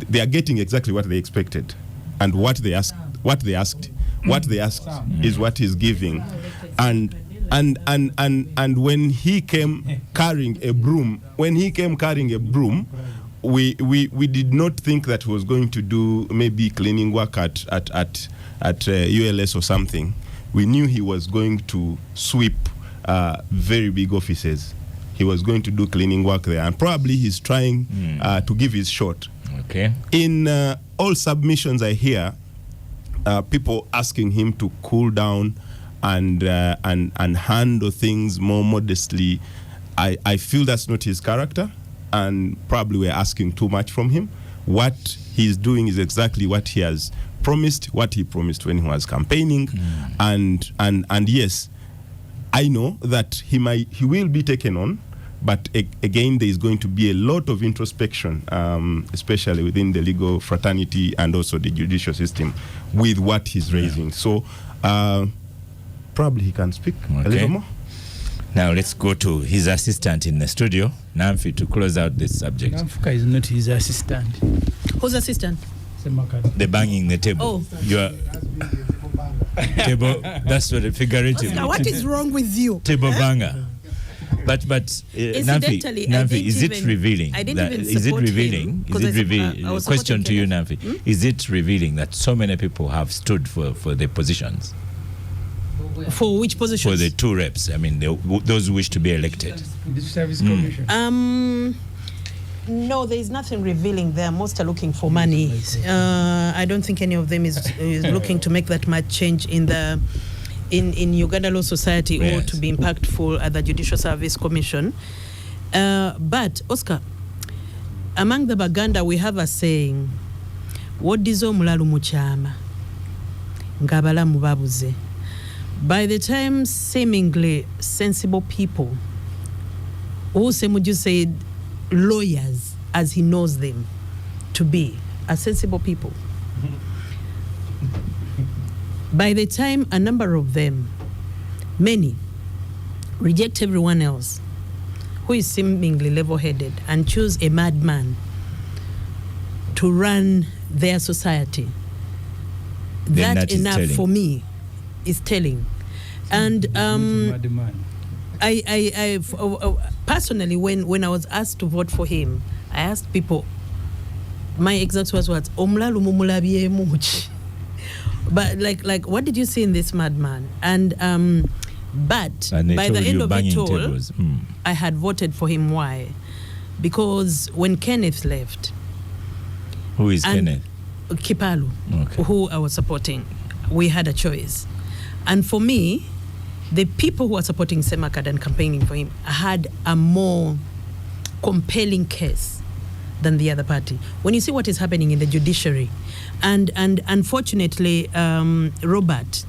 they are getting exactly what they expected, and what they asked is what he's giving, and when he came carrying a broom, we did not think that he was going to do maybe cleaning work at ULS or something. We knew he was going to sweep very big offices. He was going to do cleaning work there, and probably he's trying to give his shot. Okay. In all submissions I hear, people asking him to cool down and handle things more modestly. I feel that's not his character, and probably we're asking too much from him. What he's doing is exactly what he has promised, what he promised when he was campaigning, and yes, I know that he will be taken on, But again, there is going to be a lot of introspection, especially within the legal fraternity and also the judicial system, with what he's raising. So probably he can speak a little more. Now let's go to his assistant in the studio, Namfi, to close out this subject. Namfuka is not his assistant. Who's assistant? The banging the table. Oh. Your table, that's what a figurative. Oscar, what is wrong with you? Table banger. But Namfi, is it revealing? I didn't even is it support revealing? him, Is it revealing? Question to you, Namfi. Is it revealing that so many people have stood for the positions? For which positions? For the two reps. I mean, those who wish to be elected. The Service Commission. No, there is nothing revealing there. Most are looking for money. I don't think any of them is looking to make that much change in the in Uganda Law Society or to be impactful at the Judicial Service Commission. But Oscar, among the Baganda, we have a saying: "What dizo mulalu muchama, ngabala mubabuze." By the time seemingly sensible people, who Semuju said lawyers as he knows them to be, are sensible people. By the time a number of them, many, reject everyone else who is seemingly level-headed and choose a madman to run their society, that enough for me is telling. And I personally, when I was asked to vote for him, I asked people, my exact words was, but like, what did you see in this madman? And but by the end of it all, I had voted for him. Why? Because when Kenneth left, who is Kenneth? Kipalu, who I was supporting, we had a choice. And for me, the people who are supporting Semakad and campaigning for him had a more compelling case than the other party. When you see what is happening in the judiciary, and unfortunately, Robert,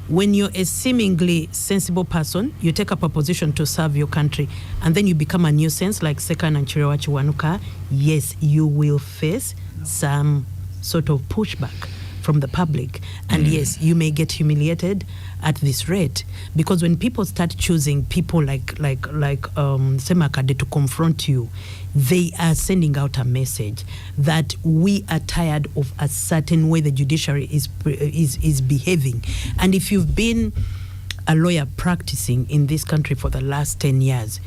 when you're a seemingly sensible person, you take up a position to serve your country, and then you become a nuisance like Sekan and Chiriwachi Wanuka, yes, you will face some sort of pushback from the public, and yes, you may get humiliated at this rate, because when people start choosing people like Semakade to confront you, they are sending out a message that we are tired of a certain way the judiciary is behaving. And if you've been a lawyer practicing in this country for the last 10 years,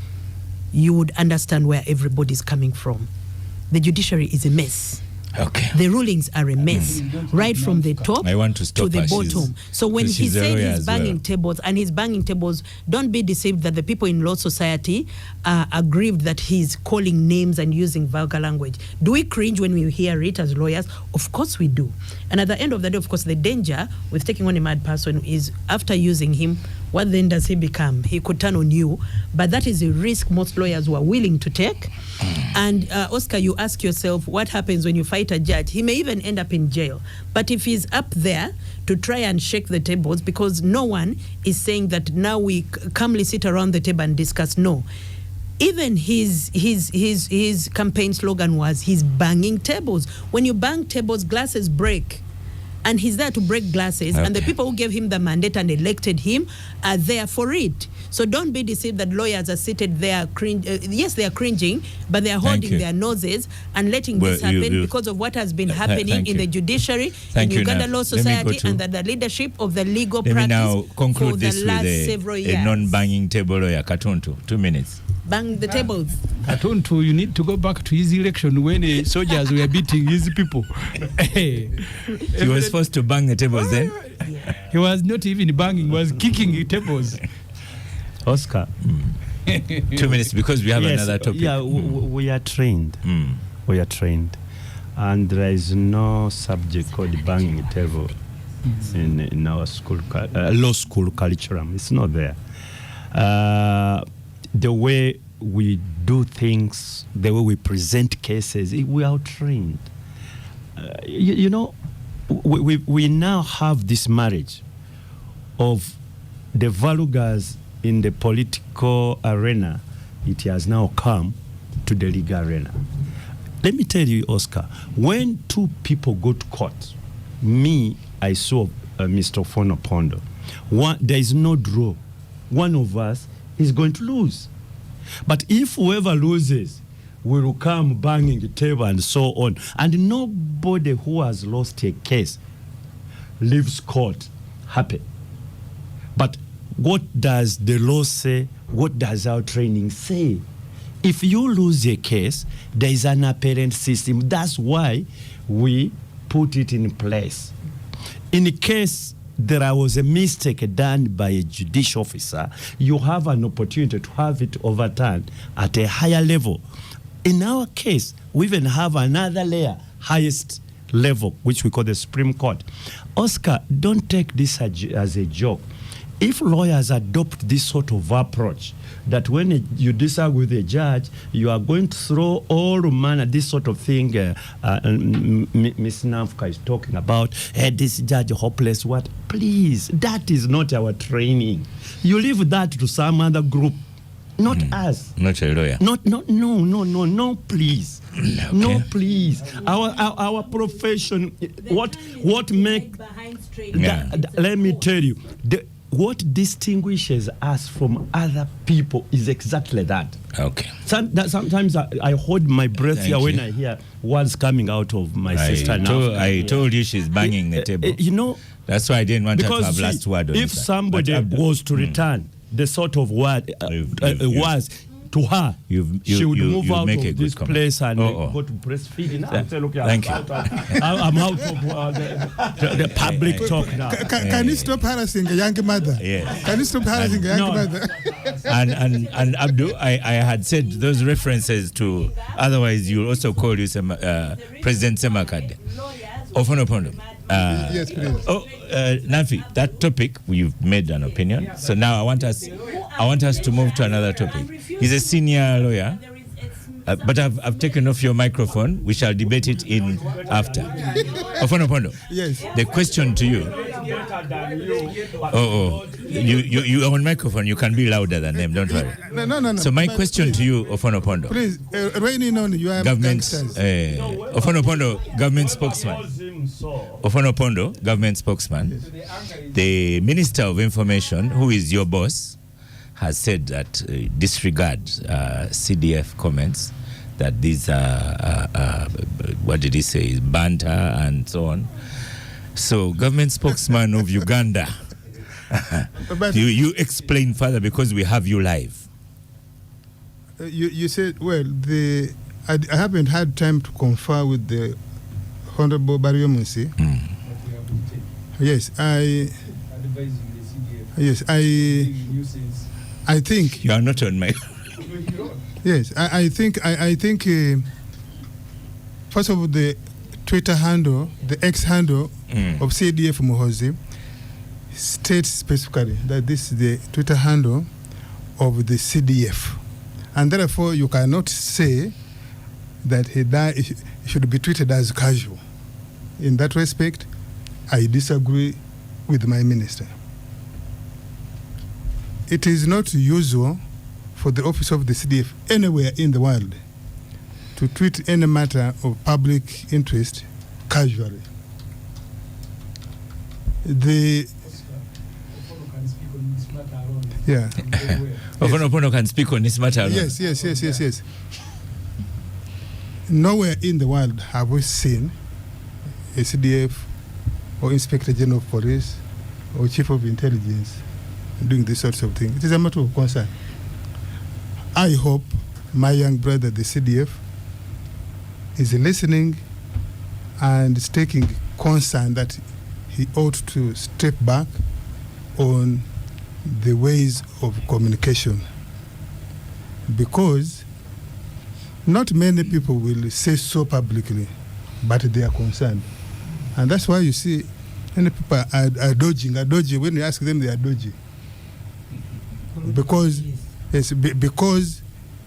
you would understand where everybody's coming from. The judiciary is a mess. Okay. The rulings are a mess, right from the top to the bottom. So when he said he's banging tables, and he's banging tables, don't be deceived that the people in Law Society are aggrieved that he's calling names and using vulgar language. Do we cringe when we hear it as lawyers? Of course we do. And at the end of the day, of course, the danger with taking on a mad person is after using him, what then does he become? He could turn on you, but that is a risk most lawyers were willing to take. And Oscar, you ask yourself, what happens when you fight a judge? He may even end up in jail. But if he's up there to try and shake the tables, because no one is saying that now we calmly sit around the table and discuss. No. Even his campaign slogan was, he's banging tables. When you bang tables, glasses break. And he's there to break glasses, and the people who gave him the mandate and elected him are there for it. So don't be deceived that lawyers are seated there. Yes, they are cringing, but they are holding their noses and letting this happen because of what has been happening in the judiciary, in Uganda Law Society, and the leadership of the legal practice now conclude for this the last with several years. A non-banging table lawyer, Katuntu. 2 minutes. Bang the tables. Katuntu, you need to go back to his election when the soldiers were beating his people. He was forced to bang the tables then? He was not even banging, he was kicking the tables. Oscar. 2 minutes, because we have another topic. Yeah, we are trained. We are trained. And there is no subject called banging a table in our school, law school curriculum. It's not there. The way we do things, the way we present cases, we are trained. You know, we now have this marriage of the vulgars in the political arena it has now come to the legal arena. Let me tell you, Oscar, when two people go to court, I saw Mr. Fonopondo. There is no draw. One of us is going to lose. But if whoever loses will come banging the table and so on, and nobody who has lost a case leaves court happy. But what does the law say? What does our training say? If you lose a case, there is an appellate system. That's why we put it in place. In case there was a mistake done by a judicial officer, you have an opportunity to have it overturned at a higher level. In our case, we even have another layer, highest level, which we call the Supreme Court. Oscar, don't take this as a joke. If lawyers adopt this sort of approach, that when you disagree with a judge, you are going to throw all manner, this sort of thing, Ms. Nafka is talking about, this judge hopeless, what? Please, that is not our training. You leave that to some other group, not us. Not a lawyer. No, please. Okay. No, please. Our profession, what make, let me tell you, what distinguishes us from other people is exactly that. Okay. Sometimes I hold my breath here when I hear words coming out of my sister. I told you she's banging the table. You know, that's why I didn't want her to have last word on if this. somebody was to return the sort of word was to her, she would move out of this place and go to breastfeeding. Thank you. I'm out of the public talk now. Can you stop harassing a young mother? Yes. Can you stop harassing a young mother? And Abdu, I had said those references to, otherwise you'll also call you President Semakade. Ofonopondo. Yes, please. Nafi, that topic, you've made an opinion. So now I want us to move to another topic. He's a senior lawyer, but I've taken off your microphone. We shall debate it in after. Ofonopondo. Yes. The question to you. You are on microphone. You can be louder than them. Don't worry. No. So my question to you, Ofonopondo. Please, raining on you. Government, Ofonopondo, government spokesman. Ofonopondo, government spokesman. The Minister of Information, who is your boss, has said that disregard CDF comments, that these are, what did he say, banter and so on. So, government spokesman of Uganda, you explain further because we have you live. You said, well, I haven't had time to confer with the Honorable Barrio Munsi. Yes, I think you are not on my. Yes, I think first of all, the Twitter handle, the X handle of CDF Muhozi states specifically that this is the Twitter handle of the CDF, and therefore you cannot say that it should be treated as casual. In that respect, I disagree with my minister. It is not usual for the office of the CDF anywhere in the world to treat any matter of public interest casually. Ofonopondo can speak on this matter alone. Yes. Nowhere in the world have we seen a CDF or Inspector General of Police or Chief of Intelligence doing these sorts of things. It is a matter of concern. I hope my young brother, the CDF, is listening and is taking concern that he ought to step back on the ways of communication, because not many people will say so publicly, but they are concerned. And that's why you see many people are dodging. When you ask them, they are dodging. Because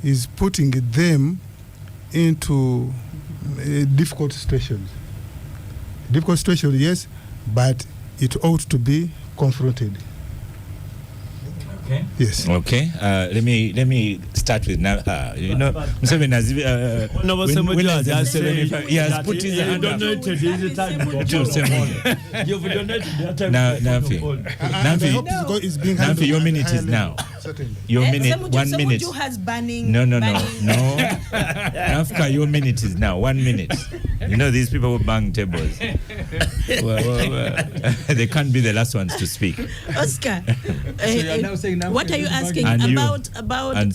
it's putting them into difficult situations. Difficult situation, yes, but it ought to be confronted. Okay. Yes. Okay. Let me start with now. You know, Museveni has. When has Museveni? He has put his hand up. You've donated that time. Now, Nafi, your minute is now. Your minute, 1 minute. Has banning. No. Africa, your minute is now 1 minute. You know these people who bang tables. Well, they can't be the last ones to speak. Oscar, now what are you asking about a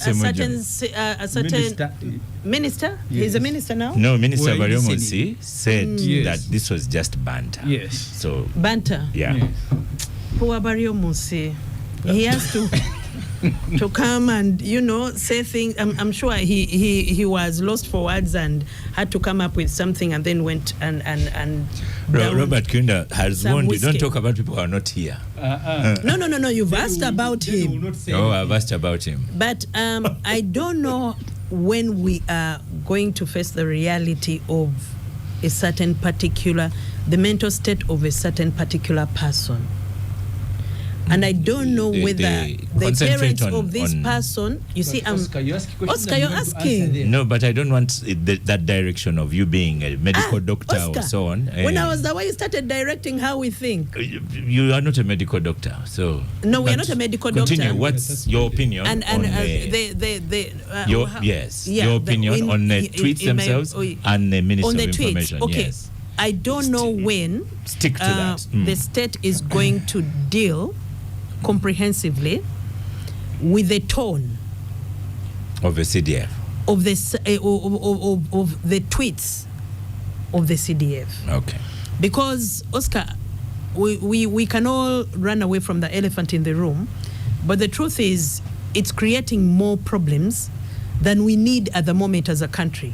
certain minister? Yes. He's a minister now. No, Minister Well, Baryomonsi said Yes. that this was just banter. Yes. So Banter. yeah. Yes. Poor Baryomonsi. He has to come and say things. I'm sure he was lost for words and had to come up with something and then went and Robert Kunda has some warned you, whiskey. don't talk about people who are not here. No. You've asked about him. Oh, I've asked about him. But I don't know when we are going to face the reality of the mental state of a certain particular person. And I don't know whether the parents of this person, you see, Oscar, you're asking. No, but I don't want that direction of you being a medical doctor Oscar, or so on. When I was the way you started directing how we think. You are not a medical doctor, so. No, we are not a medical doctor. Continue. What's your opinion on your opinion on the tweets themselves and the Minister on the of tweets. Information? Okay. Yes. I don't know when Stick to that. the state is going to deal comprehensively with the tone Of the CDF. of the tweets of the CDF. Okay. Because, Oscar, we can all run away from the elephant in the room, but the truth is it's creating more problems than we need at the moment as a country.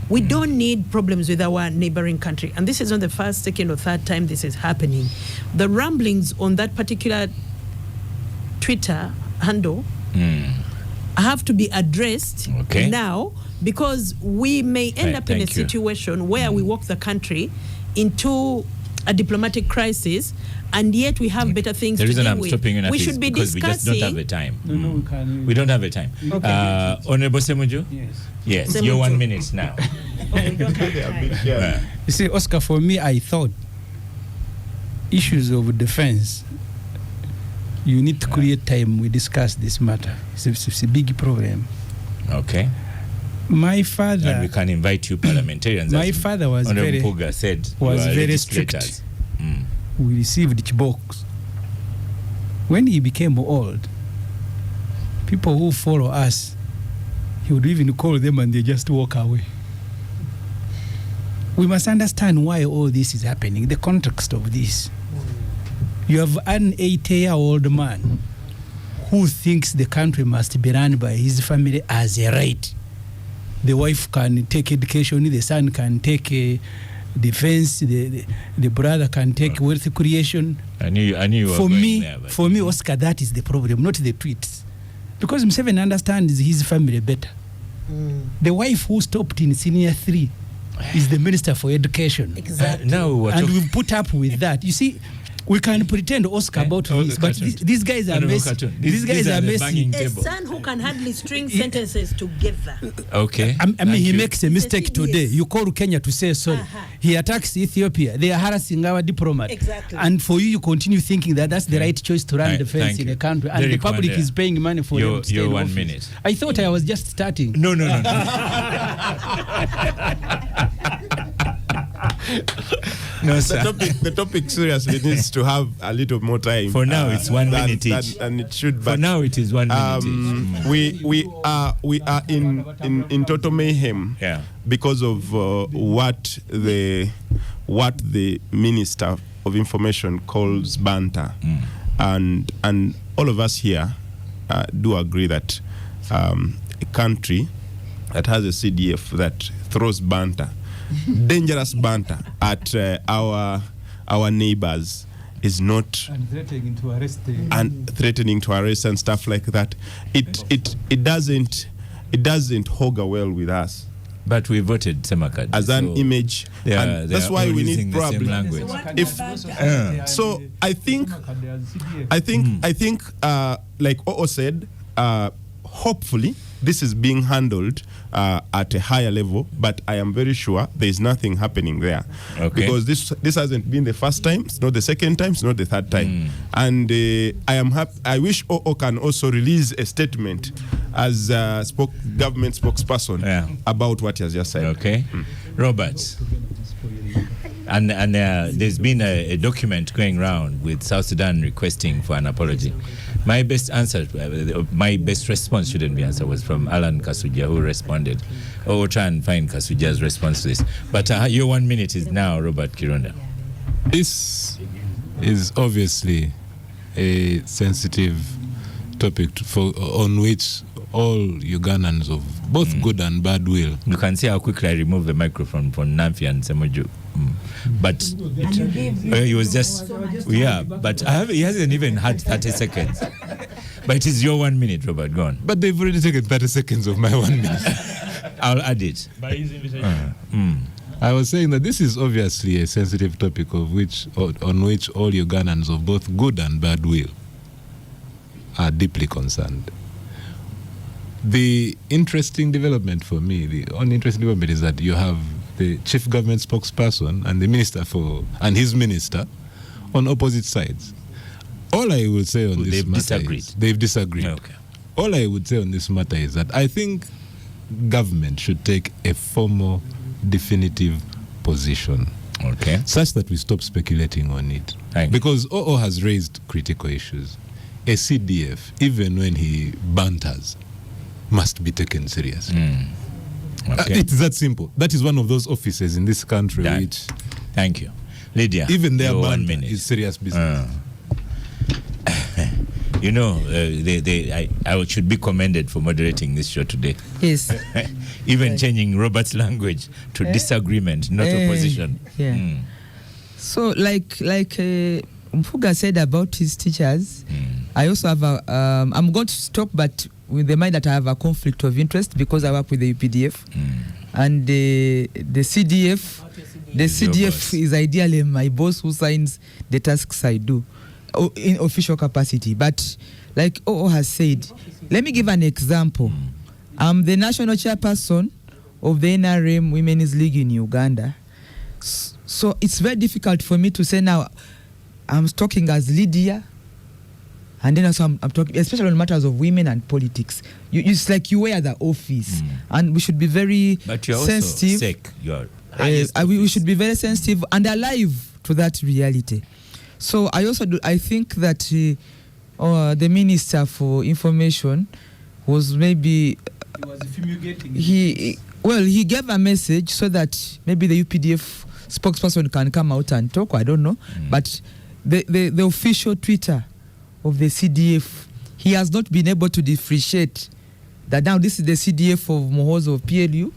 We don't need problems with our neighboring country. And this is not the first, second, or third time this is happening. The ramblings on that particular Twitter handle have to be addressed now, because we may end up in a situation where we walk the country into a diplomatic crisis, and yet we have better things to do with. The reason I'm stopping you, we should be because discussing. we just don't have the time. No, we can't. We don't have the time. Okay. Honorable Semuju? Yes. Yes, you're 1 minute now. You see, Oscar, for me, I thought issues of defense, you need to create time. We discuss this matter. It's a big problem. Okay. My father. And we can invite you parliamentarians. My father was Honorable Mpuuga said very strict. We received chibok. When he became old, people who follow us, he would even call them and they just walk away. We must understand why all this is happening, the context of this. You have an 80-year-old man who thinks the country must be run by his family as a right. The wife can take education, the son can take defense, the brother can take wealth creation. I knew you were going there, but for me, Oscar, that is the problem, not the tweets. Because Museveni understands his family better. The wife who stopped in senior 3 is the Minister for Education. Exactly. And we've put up with that. You see, we can pretend Oscar about this, but these guys are messy. These guys are messy. A son who can hardly string sentences together. Okay. I mean, he makes a mistake today. You call Kenya to say sorry. He attacks Ethiopia. They are harassing our diplomat. Exactly. And for you continue thinking that that's the right choice to run defense in a country. And the public is paying money for them to stay in 1 office. minute. I thought I was just starting. No. No, sir. The topic seriously needs to have a little more time. For now, it's 1 minute each. And it should. For now, it is 1 minute each. We are in total mayhem. Yeah. Because of what the Minister of Information calls banter, and all of us here do agree that a country that has a CDF that throws banter, dangerous banter at our neighbors is not, And threatening to arrest and stuff like that. It doesn't augur well with us. But we voted Semakad as an image, and that's why we need probably language. So I think like Oo said, hopefully this is being handled at a higher level, but I am very sure there is nothing happening there. Okay. Because this hasn't been the first time, it's not the second time, it's not the third time. And I am happy. I wish OO can also release a statement as government spokesperson about what he has just said. Okay. Robert. And there's been a document going around with South Sudan requesting for an apology. My best response shouldn't be answer was from Alan Kasuja, who responded. We'll try and find Kasuja's response to this. But your 1 minute is now, Robert Kirunda. This is obviously a sensitive topic on which all Ugandans of both good and bad will. You can see how quickly I removed the microphone from Namfi and Semoju. But he was just, but he hasn't even had 30 seconds. But it is your 1 minute, Robert, go on. But they've already taken 30 seconds of my 1 minute. I'll add it. By his invitation. I was saying that this is obviously a sensitive topic on which all Ugandans of both good and bad will are deeply concerned. The interesting development for me, the only interesting development is that you have the chief government spokesperson and the minister and his minister on opposite sides. All I would say on this matter is they've disagreed. Okay. All I would say on this matter is that I think government should take a formal, definitive position. Okay. Such that we stop speculating on it. Because OO has raised critical issues. A CDF, even when he banters, must be taken seriously. Okay. It's that simple. That is one of those offices in this country which... Thank you. Lydia, even their banter 1 minute is serious business. You know, I should be commended for moderating this show today. Yes. Even changing Robert's language to disagreement, not opposition. Yeah. So, like Mpuuga said about his teachers, I also have I'm going to stop, but with the mind that I have a conflict of interest because I work with the UPDF and the CDF. The CDF is ideally my boss who signs the tasks I do in official capacity. But like OO has said, let me give an example. I'm the national chairperson of the NRM Women's League in Uganda. So it's very difficult for me to say now I'm talking as Lydia, and then also I'm talking, especially on matters of women and politics. It's like you wear the office, and we should be very sensitive. We should be very sensitive and alive to that reality. So I think that the Minister for Information was maybe he gave a message so that maybe the UPDF spokesperson can come out and talk. I don't know, but the official Twitter of the CDF, he has not been able to differentiate that now this is the CDF of Muhozi of PLU,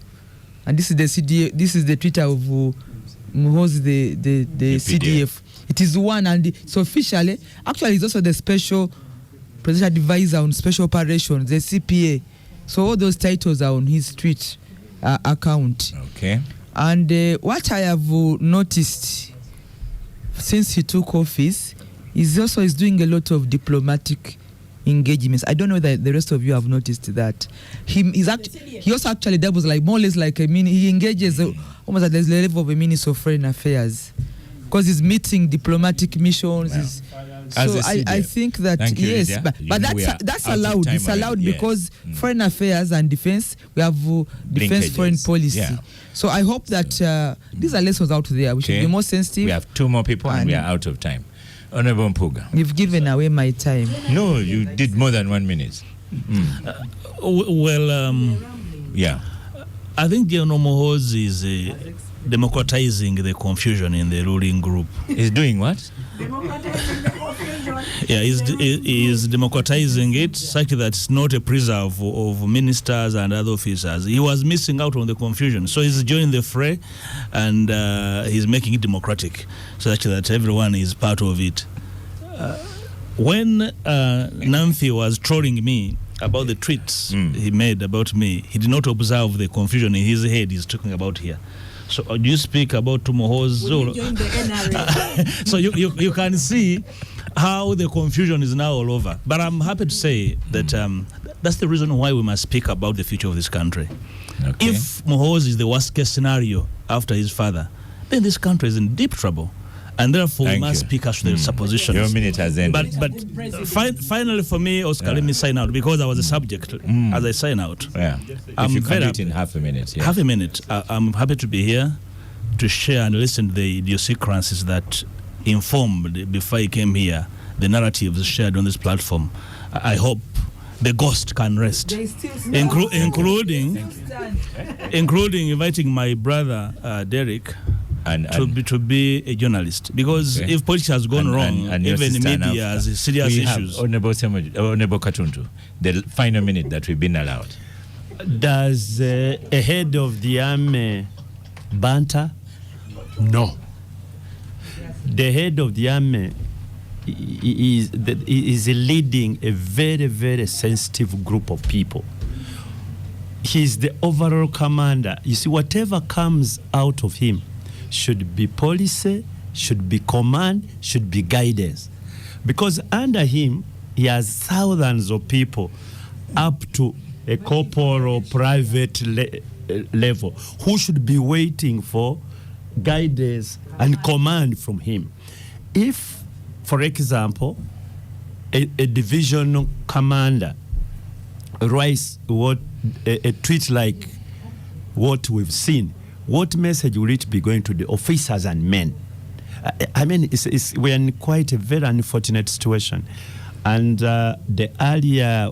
and this is the CDF. This is the Twitter of Muhozi, the CDF. It is one, and so officially, actually, it's also the special presidential advisor on special operations, the CPA. So all those titles are on his tweet account. Okay. And what I have noticed since he took office is also he's doing a lot of diplomatic engagements. I don't know that the rest of you have noticed that. He also actually doubles like more or less like he engages almost at the level of a Minister of Foreign Affairs because he's meeting diplomatic missions. So I think that yes, but that's allowed. It's allowed because foreign affairs and defense, we have defense foreign policy. Yeah. So I hope that these are lessons out there. We should be more sensitive. We have two more people and we are out of time. Honorable Mpuuga. You've given away my time. No, you did more than 1 minute. Yeah. I think General Muhozi is democratizing the confusion in the ruling group. He's doing what? Yeah, he's democratizing it such that it's not a preserve of ministers and other officers. He was missing out on the confusion. So he's joining the fray and he's making it democratic such that everyone is part of it. When Namfi was trolling me about the tweets he made about me, he did not observe the confusion in his head he's talking about here. So do you speak about Muhozi? So you can see how the confusion is now all over. But I'm happy to say that that's the reason why we must speak about the future of this country. Okay. If Muhoozi is the worst case scenario after his father, then this country is in deep trouble. And therefore, we must speak as to the suppositions. Your minute has ended. But finally, for me, Oscar, let me sign out because I was a subject as I sign out. Yeah. If you can do it in half a minute. Yeah. Half a minute. I'm happy to be here to share and listen to the idiosyncrasies that informed, before I came here, the narratives shared on this platform. I hope the ghost can rest, including inviting my brother Derek to be a journalist, because if politics has gone wrong, and even media has serious issues. Honorable Katuntu, the final minute that we've been allowed. Does a head of the army banter? No. The head of the army is leading a very, very sensitive group of people. He's the overall commander. You see, whatever comes out of him should be policy, should be command, should be guidance. Because under him, he has thousands of people up to a corporal or private level who should be waiting for guidance and command from him. If, for example, a divisional commander writes a tweet like what we've seen, what message will it be going to the officers and men? I mean, we're in quite a very unfortunate situation. And the earlier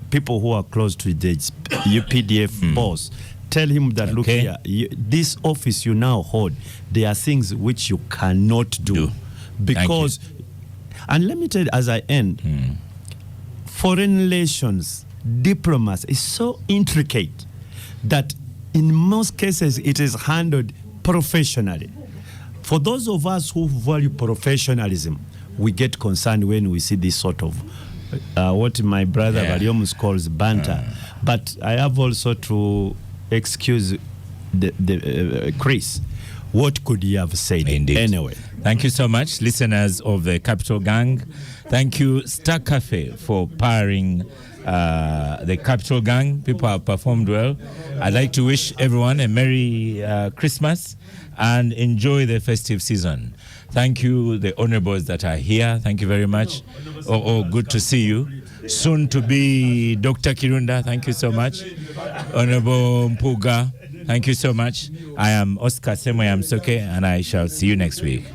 people who are close to the UPDF boss tell him that, look here, this office you now hold, there are things which you cannot do. Because, and let me tell you as I end, foreign relations, diplomacy is so intricate that in most cases it is handled professionally. For those of us who value professionalism, we get concerned when we see this sort of what my brother Bariomus calls banter. But I have also to excuse the Chris. What could he have said? Indeed. Anyway? Thank you so much, listeners of the Capital Gang. Thank you, Star Cafe, for powering the Capital Gang. People have performed well. I'd like to wish everyone a Merry Christmas and enjoy the festive season. Thank you, the honorables that are here. Thank you very much. Good to see you. Soon to be Dr. Kirunda. Thank you so much. Honorable Mpuuga. Thank you so much. I am Oscar Semoyamsoke, and I shall see you next week.